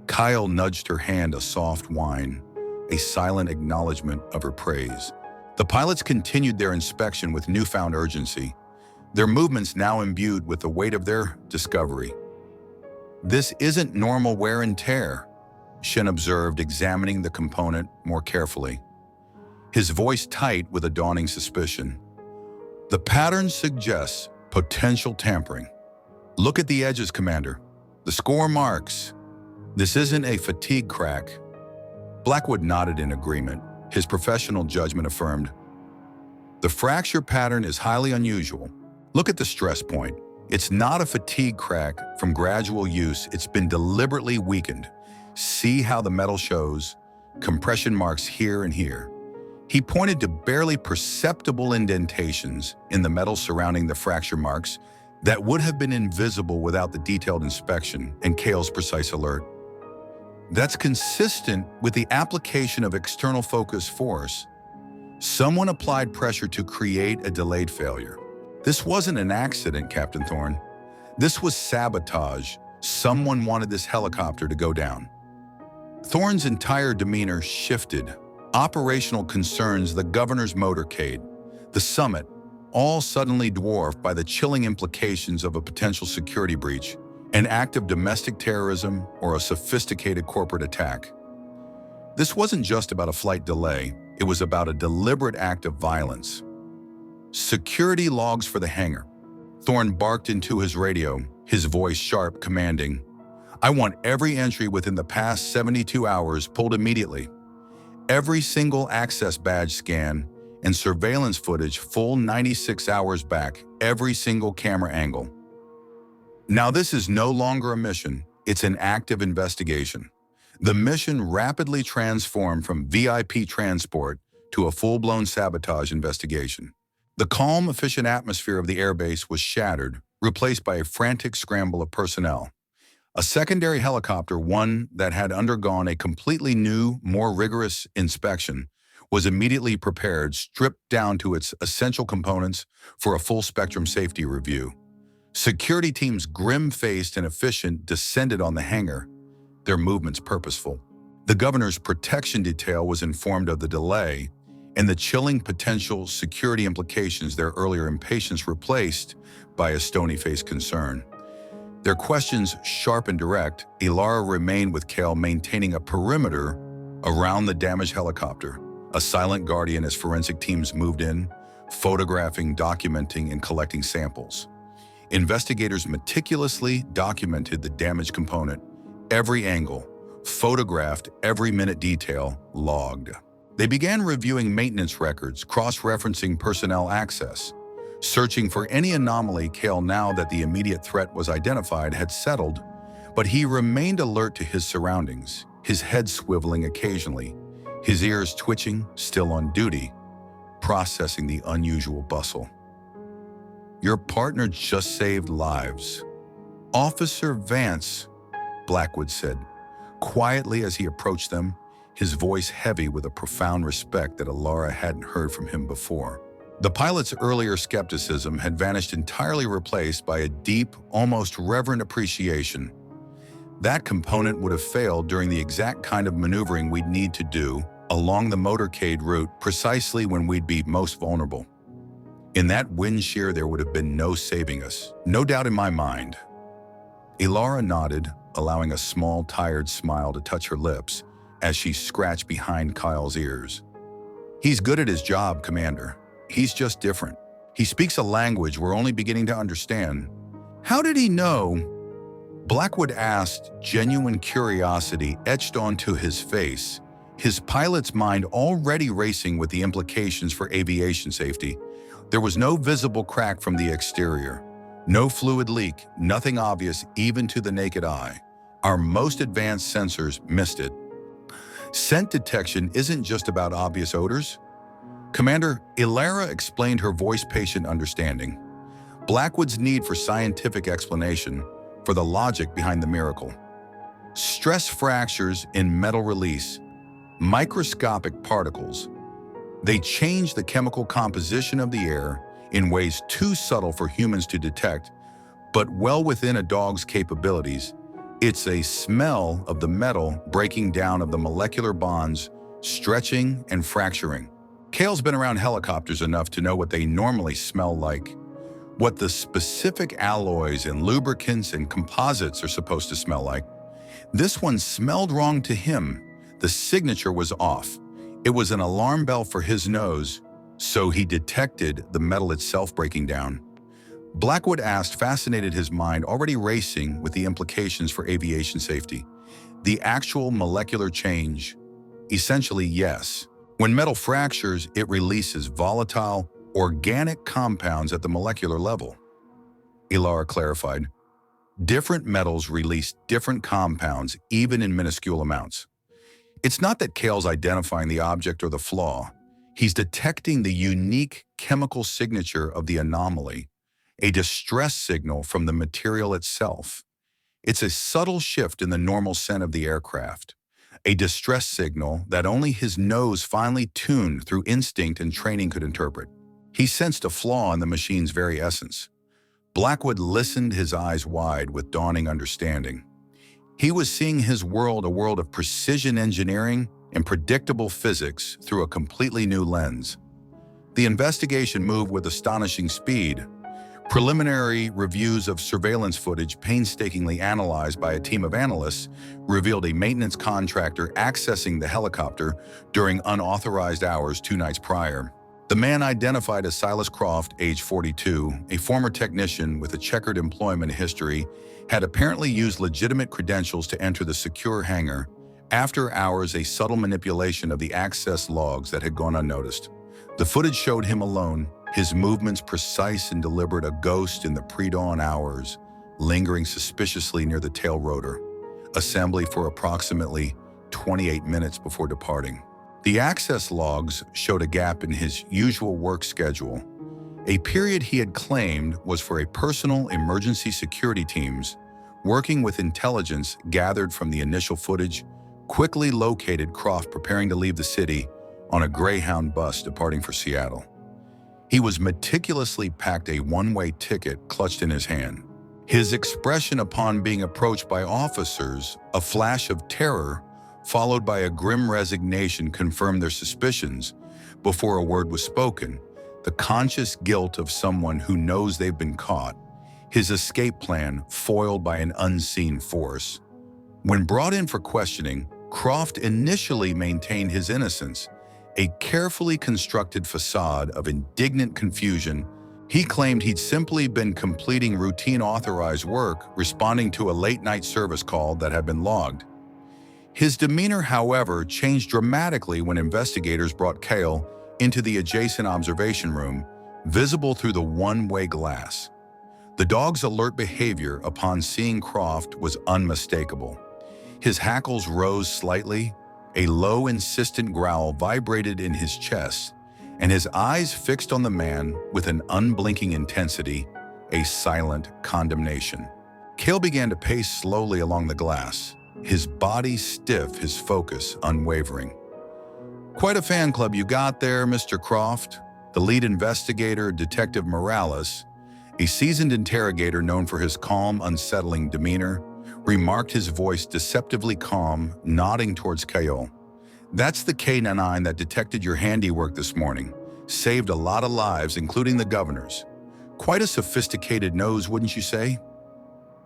Kyle nudged her hand, a soft whine, a silent acknowledgement of her praise. The pilots continued their inspection with newfound urgency, their movements now imbued with the weight of their discovery. "This isn't normal wear and tear," Shen observed, examining the component more carefully, his voice tight with a dawning suspicion. "The pattern suggests potential tampering. Look at the edges, Commander. The score marks." This isn't a fatigue crack. Blackwood nodded in agreement. His professional judgment affirmed, the fracture pattern is highly unusual. Look at the stress point. It's not a fatigue crack from gradual use. It's been deliberately weakened. See how the metal shows? Compression marks here and here. He pointed to barely perceptible indentations in the metal surrounding the fracture marks that would have been invisible without the detailed inspection and Cale's precise alert. That's consistent with the application of external focus force. Someone applied pressure to create a delayed failure. This wasn't an accident, Captain Thorne. This was sabotage. Someone wanted this helicopter to go down. Thorne's entire demeanor shifted. Operational concerns, the governor's motorcade, the summit, all suddenly dwarfed by the chilling implications of a potential security breach, an act of domestic terrorism, or a sophisticated corporate attack. This wasn't just about a flight delay. It was about a deliberate act of violence. Security logs for the hangar. Thorne barked into his radio, his voice sharp, commanding, I want every entry within the past 72 hours pulled immediately. Every single access badge scan and surveillance footage full 96 hours back, every single camera angle. Now this is no longer a mission, it's an active investigation. The mission rapidly transformed from VIP transport to a full-blown sabotage investigation. The calm, efficient atmosphere of the airbase was shattered, replaced by a frantic scramble of personnel. A secondary helicopter, one that had undergone a completely new, more rigorous inspection, was immediately prepared, stripped down to its essential components for a full-spectrum safety review. Security teams, grim-faced and efficient, descended on the hangar, their movements purposeful. The governor's protection detail was informed of the delay and the chilling potential security implications their earlier impatience replaced by a stony-faced concern. Their questions sharp and direct, Ilara remained with Cale, maintaining a perimeter around the damaged helicopter, a silent guardian as forensic teams moved in, photographing, documenting, and collecting samples. Investigators meticulously documented the damaged component, every angle, photographed, every minute detail, logged. They began reviewing maintenance records, cross-referencing personnel access, searching for any anomaly. Cale, now that the immediate threat was identified, had settled, but he remained alert to his surroundings, his head swiveling occasionally, his ears twitching, still on duty, processing the unusual bustle. Your partner just saved lives. Officer Vance, Blackwood said, quietly as he approached them, his voice heavy with a profound respect that Ilara hadn't heard from him before. The pilot's earlier skepticism had vanished, entirely replaced by a deep, almost reverent appreciation. That component would have failed during the exact kind of maneuvering we'd need to do along the motorcade route, precisely when we'd be most vulnerable. In that wind shear, there would have been no saving us, no doubt in my mind. Ilara nodded, allowing a small, tired smile to touch her lips as she scratched behind Kyle's ears. He's good at his job, Commander. He's just different. He speaks a language we're only beginning to understand. How did he know? Blackwood asked, genuine curiosity etched onto his face, his pilot's mind already racing with the implications for aviation safety. There was no visible crack from the exterior, no fluid leak, nothing obvious even to the naked eye. Our most advanced sensors missed it. Scent detection isn't just about obvious odors. Commander, Ilara explained, her voice patient, understanding. Blackwood's need for scientific explanation, for the logic behind the miracle. Stress fractures in metal release, microscopic particles. They change the chemical composition of the air in ways too subtle for humans to detect, but well within a dog's capabilities. It's a smell of the metal breaking down, of the molecular bonds stretching and fracturing. Cale's been around helicopters enough to know what they normally smell like, what the specific alloys and lubricants and composites are supposed to smell like. This one smelled wrong to him. The signature was off. It was an alarm bell for his nose, so he detected the metal itself breaking down. Blackwood asked fascinated, his mind already racing with the implications for aviation safety. The actual molecular change? Essentially, yes. When metal fractures, it releases volatile, organic compounds at the molecular level. Ilara clarified. Different metals release different compounds, even in minuscule amounts. It's not that Cale's identifying the object or the flaw. He's detecting the unique chemical signature of the anomaly, a distress signal from the material itself. It's a subtle shift in the normal scent of the aircraft, a distress signal that only his nose, finely tuned through instinct and training, could interpret. He sensed a flaw in the machine's very essence. Blackwood listened, his eyes wide with dawning understanding. He was seeing his world, a world of precision engineering and predictable physics, through a completely new lens. The investigation moved with astonishing speed. Preliminary reviews of surveillance footage, painstakingly analyzed by a team of analysts, revealed a maintenance contractor accessing the helicopter during unauthorized hours 2 nights prior. The man, identified as Silas Croft, age 42, a former technician with a checkered employment history, had apparently used legitimate credentials to enter the secure hangar. After hours, a subtle manipulation of the access logs that had gone unnoticed. The footage showed him alone, his movements precise and deliberate, a ghost in the pre-dawn hours, lingering suspiciously near the tail rotor assembly for approximately 28 minutes before departing. The access logs showed a gap in his usual work schedule, a period he had claimed was for a personal emergency security teams. Working with intelligence gathered from the initial footage, quickly located Croft preparing to leave the city on a Greyhound bus departing for Seattle. He was meticulously packed, a one-way ticket clutched in his hand. His expression upon being approached by officers, a flash of terror followed by a grim resignation, confirmed their suspicions before a word was spoken. The conscious guilt of someone who knows they've been caught, his escape plan foiled by an unseen force. When brought in for questioning, Croft initially maintained his innocence, a carefully constructed facade of indignant confusion. He claimed he'd simply been completing routine authorized work, responding to a late-night service call that had been logged. His demeanor, however, changed dramatically when investigators brought Cale into the adjacent observation room, visible through the one-way glass. The dog's alert behavior upon seeing Croft was unmistakable. His hackles rose slightly, a low, insistent growl vibrated in his chest, and his eyes fixed on the man with an unblinking intensity, a silent condemnation. Cale began to pace slowly along the glass, his body stiff, his focus unwavering. "Quite a fan club you got there, Mr. Croft." The lead investigator, Detective Morales, a seasoned interrogator known for his calm, unsettling demeanor, remarked, his voice deceptively calm, nodding towards Cale. "That's the K-9 that detected your handiwork this morning. Saved a lot of lives, including the governor's. Quite a sophisticated nose, wouldn't you say?"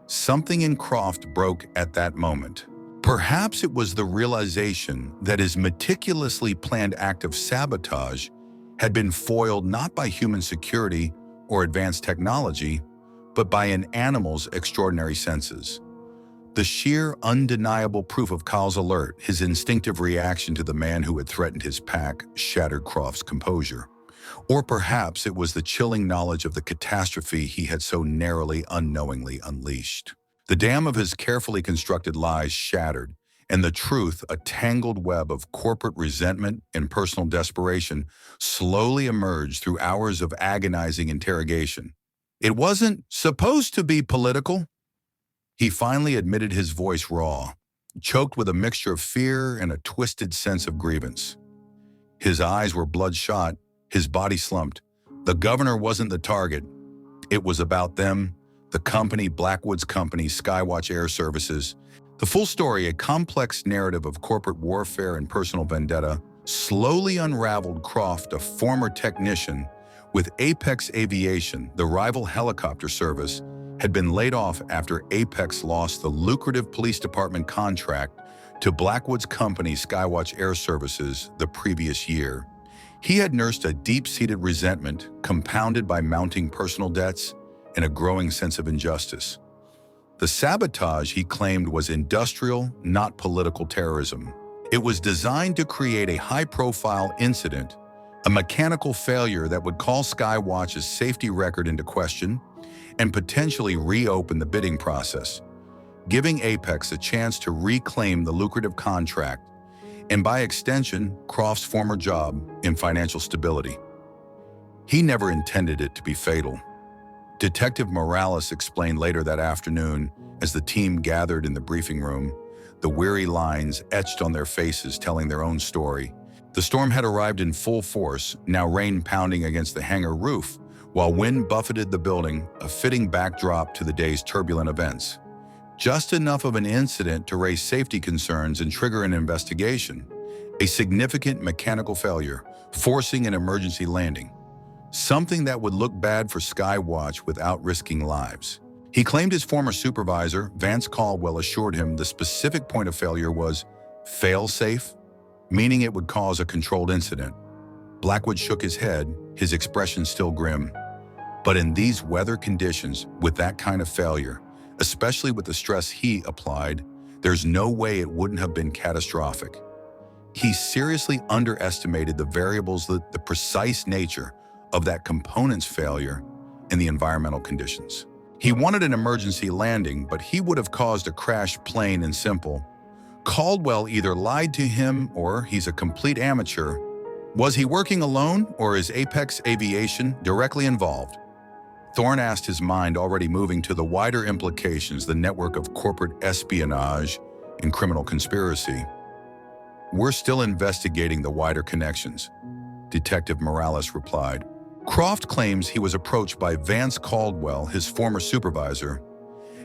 Something in Croft broke at that moment. Perhaps it was the realization that his meticulously planned act of sabotage had been foiled not by human security or advanced technology, but by an animal's extraordinary senses. The sheer, undeniable proof of Kyle's alert, his instinctive reaction to the man who had threatened his pack, shattered Croft's composure. Or perhaps it was the chilling knowledge of the catastrophe he had so narrowly, unknowingly unleashed. The dam of his carefully constructed lies shattered, and the truth, a tangled web of corporate resentment and personal desperation, slowly emerged through hours of agonizing interrogation. "It wasn't supposed to be political," he finally admitted, his voice raw, choked with a mixture of fear and a twisted sense of grievance. His eyes were bloodshot, his body slumped. The governor wasn't the target. It was about them, the company, Blackwood's company, Skywatch Air Services. The full story, a complex narrative of corporate warfare and personal vendetta, slowly unraveled. Croft, a former technician with Apex Aviation, the rival helicopter service, had been laid off after Apex lost the lucrative police department contract to Blackwood's company, Skywatch Air Services, the previous year. He had nursed a deep-seated resentment, compounded by mounting personal debts, and a growing sense of injustice. The sabotage, he claimed, was industrial, not political terrorism. It was designed to create a high-profile incident, a mechanical failure that would call Skywatch's safety record into question and potentially reopen the bidding process, giving Apex a chance to reclaim the lucrative contract and, by extension, Croft's former job in financial stability. He never intended it to be fatal. Detective Morales explained later that afternoon as the team gathered in the briefing room, the weary lines etched on their faces telling their own story. The storm had arrived in full force, now rain pounding against the hangar roof, while wind buffeted the building, a fitting backdrop to the day's turbulent events. Just enough of an incident to raise safety concerns and trigger an investigation, a significant mechanical failure, forcing an emergency landing. Something that would look bad for Skywatch without risking lives. He claimed his former supervisor, Vance Caldwell, assured him the specific point of failure was fail-safe, meaning it would cause a controlled incident. Blackwood shook his head, his expression still grim. But in these weather conditions, with that kind of failure, especially with the stress he applied, there's no way it wouldn't have been catastrophic. He seriously underestimated the variables, the precise nature of that component's failure and the environmental conditions. He wanted an emergency landing, but he would have caused a crash plain and simple. Caldwell either lied to him or he's a complete amateur. Was he working alone or is Apex Aviation directly involved? Thorne asked, his mind already moving to the wider implications, the network of corporate espionage and criminal conspiracy. We're still investigating the wider connections, Detective Morales replied. Croft claims he was approached by Vance Caldwell, his former supervisor,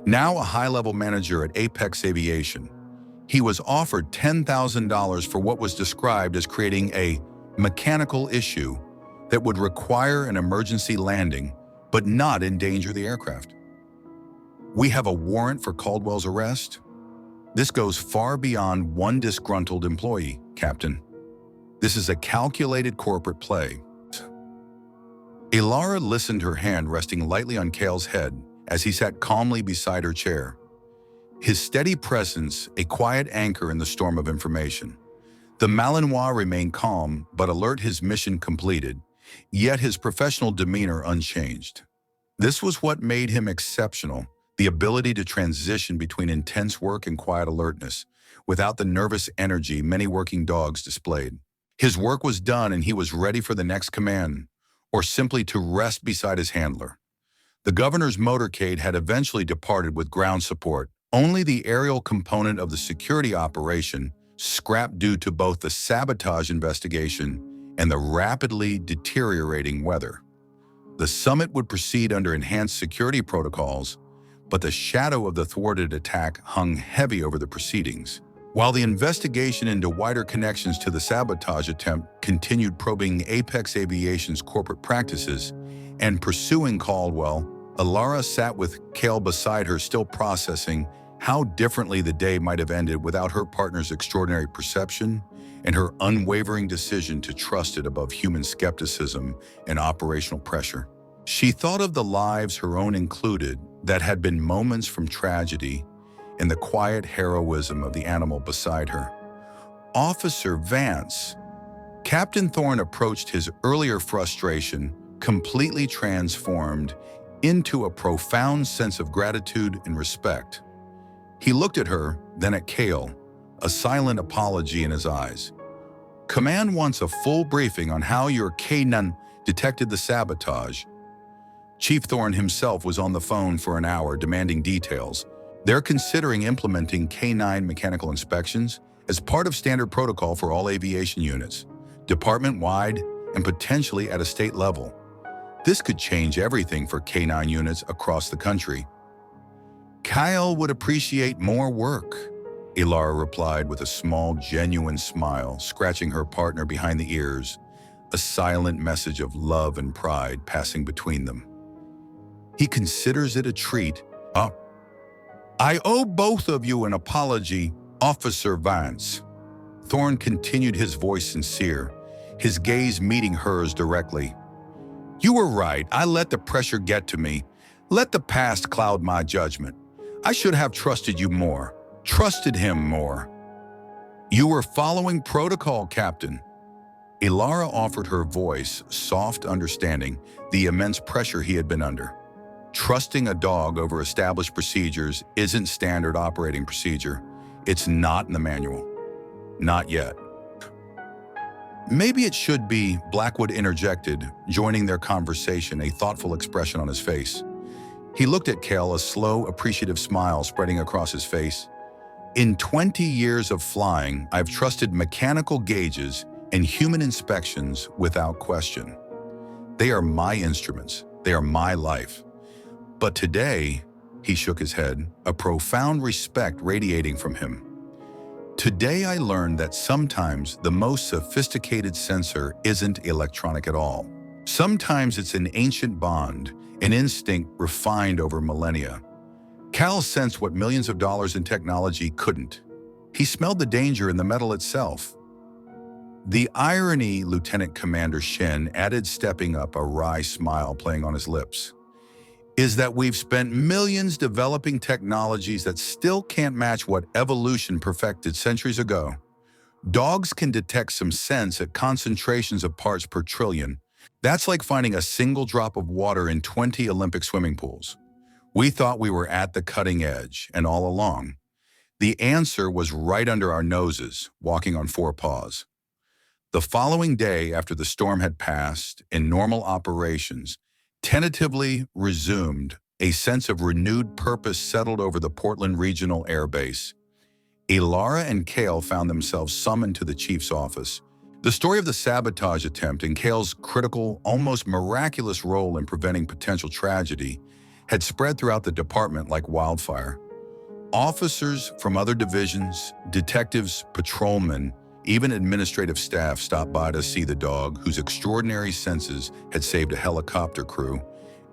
now a high-level manager at Apex Aviation. He was offered $10,000 for what was described as creating a mechanical issue that would require an emergency landing but not endanger the aircraft. We have a warrant for Caldwell's arrest? This goes far beyond one disgruntled employee, Captain. This is a calculated corporate play. Ilara listened, her hand resting lightly on Cale's head as he sat calmly beside her chair. His steady presence, a quiet anchor in the storm of information. The Malinois remained calm but alert, his mission completed, yet his professional demeanor unchanged. This was what made him exceptional, the ability to transition between intense work and quiet alertness, without the nervous energy many working dogs displayed. His work was done and he was ready for the next command, or simply to rest beside his handler. The governor's motorcade had eventually departed with ground support. Only the aerial component of the security operation, scrapped due to both the sabotage investigation and the rapidly deteriorating weather. The summit would proceed under enhanced security protocols, but the shadow of the thwarted attack hung heavy over the proceedings. While the investigation into wider connections to the sabotage attempt continued, probing Apex Aviation's corporate practices and pursuing Caldwell, Ilara sat with Cale beside her, still processing how differently the day might have ended without her partner's extraordinary perception and her unwavering decision to trust it above human skepticism and operational pressure. She thought of the lives, her own included, that had been moments from tragedy, and the quiet heroism of the animal beside her. Officer Vance. Captain Thorne approached his earlier frustration, completely transformed into a profound sense of gratitude and respect. He looked at her, then at Cale, a silent apology in his eyes. Command wants a full briefing on how your K9 detected the sabotage. Chief Thorne himself was on the phone for an hour demanding details. They're considering implementing K9 mechanical inspections as part of standard protocol for all aviation units, department-wide and potentially at a state level. This could change everything for K9 units across the country. Kyle would appreciate more work, Ilara replied with a small, genuine smile, scratching her partner behind the ears, a silent message of love and pride passing between them. He considers it a treat. I owe both of you an apology, Officer Vance. Thorne continued, his voice sincere, his gaze meeting hers directly. You were right. I let the pressure get to me. Let the past cloud my judgment. I should have trusted you more, trusted him more. You were following protocol, Captain. Ilara offered her voice, soft, understanding the immense pressure he had been under. Trusting a dog over established procedures isn't standard operating procedure. It's not in the manual. Not yet. Maybe it should be, Blackwood interjected, joining their conversation, a thoughtful expression on his face. He looked at Cale, a slow, appreciative smile spreading across his face. In 20 years of flying, I've trusted mechanical gauges and human inspections without question. They are my instruments. They are my life. But today, he shook his head, a profound respect radiating from him. Today I learned that sometimes the most sophisticated sensor isn't electronic at all. Sometimes it's an ancient bond, an instinct refined over millennia. Cal sensed what millions of dollars in technology couldn't. He smelled the danger in the metal itself. The irony, Lieutenant Commander Shin added, stepping up, a wry smile playing on his lips, is that we've spent millions developing technologies that still can't match what evolution perfected centuries ago. Dogs can detect some sense at concentrations of parts per trillion. That's like finding a single drop of water in 20 Olympic swimming pools. We thought we were at the cutting edge, and all along, the answer was right under our noses, walking on four paws. The following day, after the storm had passed and normal operations tentatively resumed, a sense of renewed purpose settled over the Portland Regional Air Base. Ilara and Cale found themselves summoned to the chief's office. The story of the sabotage attempt and Cale's critical, almost miraculous role in preventing potential tragedy had spread throughout the department like wildfire. Officers from other divisions, detectives, patrolmen, even administrative staff stopped by to see the dog whose extraordinary senses had saved a helicopter crew,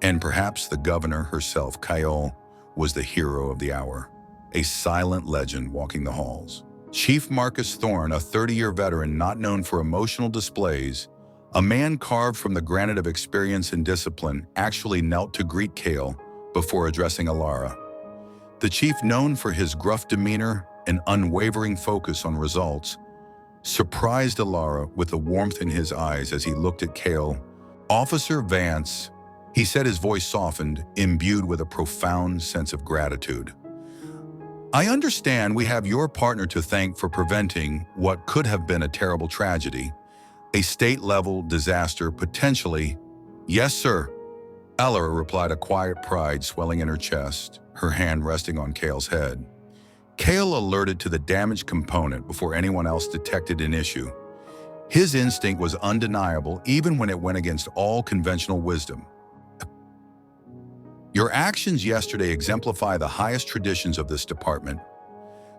and perhaps the governor herself, Kyle, was the hero of the hour, a silent legend walking the halls. Chief Marcus Thorne, a 30-year veteran not known for emotional displays, a man carved from the granite of experience and discipline, actually knelt to greet Cale before addressing Ilara. The chief, known for his gruff demeanor and unwavering focus on results, surprised Ilara with the warmth in his eyes as he looked at Cale. "Officer Vance," he said, his voice softened, imbued with a profound sense of gratitude. "I understand we have your partner to thank for preventing what could have been a terrible tragedy, a state-level disaster potentially." "Yes, sir," Ilara replied, a quiet pride swelling in her chest, her hand resting on Cale's head. Cale alerted to the damaged component before anyone else detected an issue. His instinct was undeniable even when it went against all conventional wisdom. "Your actions yesterday exemplify the highest traditions of this department,"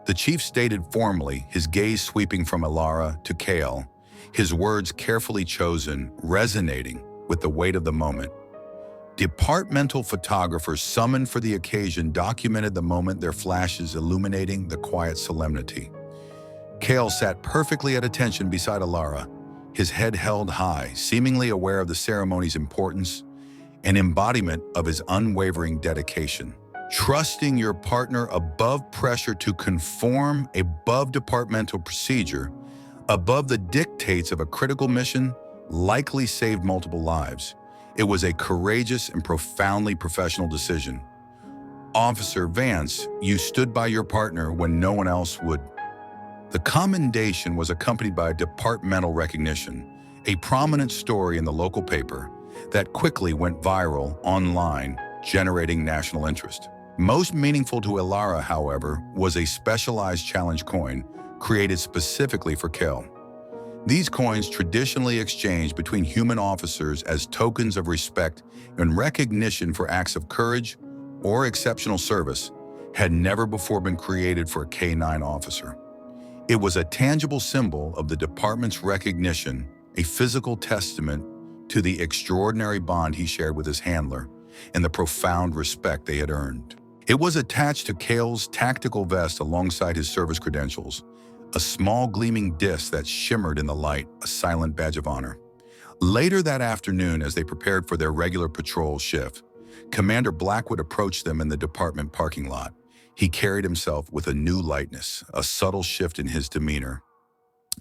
the chief stated formally, his gaze sweeping from Ilara to Cale, his words carefully chosen, resonating with the weight of the moment. Departmental photographers summoned for the occasion documented the moment, their flashes illuminating the quiet solemnity. Cale sat perfectly at attention beside Ilara, his head held high, seemingly aware of the ceremony's importance, an embodiment of his unwavering dedication. Trusting your partner above pressure to conform, above departmental procedure, above the dictates of a critical mission, likely saved multiple lives. It was a courageous and profoundly professional decision. "Officer Vance, you stood by your partner when no one else would." The commendation was accompanied by departmental recognition, a prominent story in the local paper that quickly went viral online, generating national interest. Most meaningful to Ilara, however, was a specialized challenge coin created specifically for Cale. These coins, traditionally exchanged between human officers as tokens of respect and recognition for acts of courage or exceptional service, had never before been created for a K-9 officer. It was a tangible symbol of the department's recognition, a physical testament to the extraordinary bond he shared with his handler and the profound respect they had earned. It was attached to Cale's tactical vest alongside his service credentials, a small gleaming disc that shimmered in the light, a silent badge of honor. Later that afternoon, as they prepared for their regular patrol shift, Commander Blackwood approached them in the department parking lot. He carried himself with a new lightness, a subtle shift in his demeanor.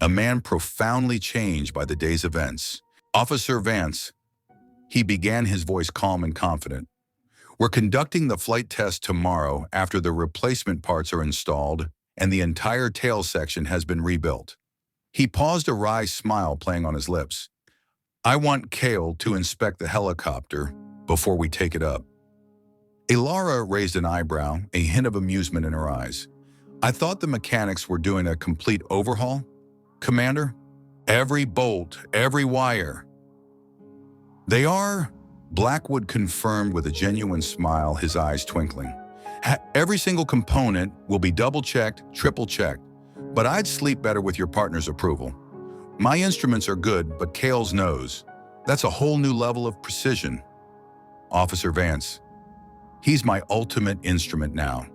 A man profoundly changed by the day's events. "Officer Vance," he began, his voice calm and confident. "We're conducting the flight test tomorrow after the replacement parts are installed and the entire tail section has been rebuilt." He paused, a wry smile playing on his lips. "I want Cale to inspect the helicopter before we take it up." Ilara raised an eyebrow, a hint of amusement in her eyes. "I thought the mechanics were doing a complete overhaul, Commander? Every bolt, every wire." "They are," Blackwood confirmed with a genuine smile, his eyes twinkling. "Every single component will be double-checked, triple-checked, but I'd sleep better with your partner's approval. My instruments are good, but Cale's knows. That's a whole new level of precision. Officer Vance, he's my ultimate instrument now."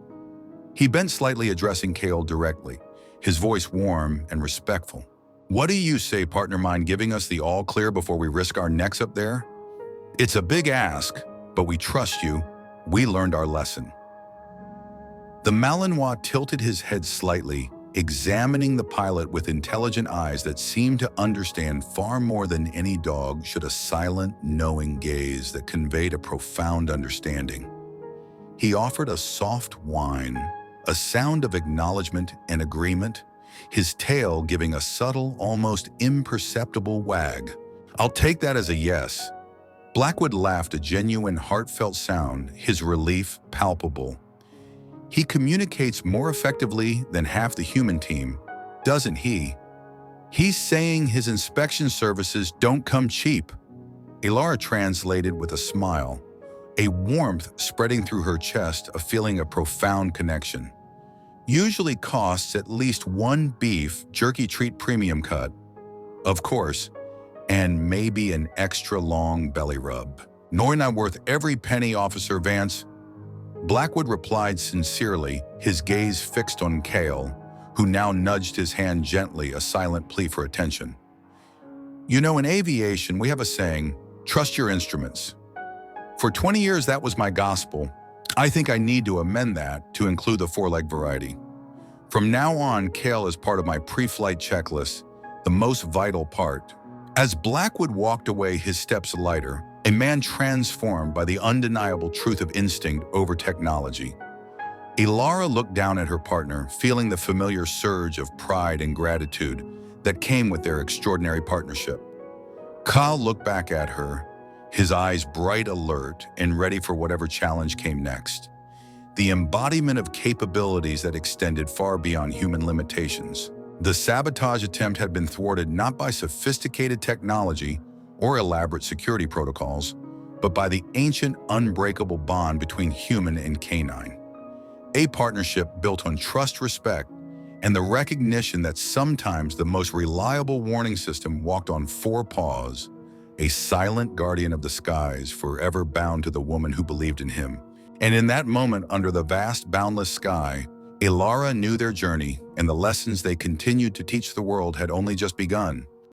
He bent slightly, addressing Cale directly, his voice warm and respectful. "What do you say, partner? Mind giving us the all-clear before we risk our necks up there? It's a big ask, but we trust you. We learned our lesson." The Malinois tilted his head slightly, examining the pilot with intelligent eyes that seemed to understand far more than any dog should, a silent, knowing gaze that conveyed a profound understanding. He offered a soft whine, a sound of acknowledgement and agreement, his tail giving a subtle, almost imperceptible wag. "I'll take that as a yes." Blackwood laughed, a genuine, heartfelt sound, his relief palpable. "He communicates more effectively than half the human team, doesn't he? He's saying his inspection services don't come cheap." Ilara translated with a smile, a warmth spreading through her chest, a feeling of profound connection. "Usually costs at least one beef jerky treat premium cut, of course, and maybe an extra long belly rub. Nor not worth every penny, Officer Vance." Blackwood replied sincerely, his gaze fixed on Cale, who now nudged his hand gently, a silent plea for attention. "You know, in aviation, we have a saying, trust your instruments. For 20 years, that was my gospel. I think I need to amend that to include the four-leg variety. From now on, Cale is part of my pre-flight checklist, the most vital part." As Blackwood walked away, his steps lighter, a man transformed by the undeniable truth of instinct over technology. Ilara looked down at her partner, feeling the familiar surge of pride and gratitude that came with their extraordinary partnership. Kyle looked back at her, his eyes bright, alert, and ready for whatever challenge came next. The embodiment of capabilities that extended far beyond human limitations. The sabotage attempt had been thwarted not by sophisticated technology or elaborate security protocols, but by the ancient, unbreakable bond between human and canine. A partnership built on trust, respect, and the recognition that sometimes the most reliable warning system walked on four paws, a silent guardian of the skies, forever bound to the woman who believed in him. And in that moment, under the vast, boundless sky, Ilara knew their journey and the lessons they continued to teach the world had only just begun.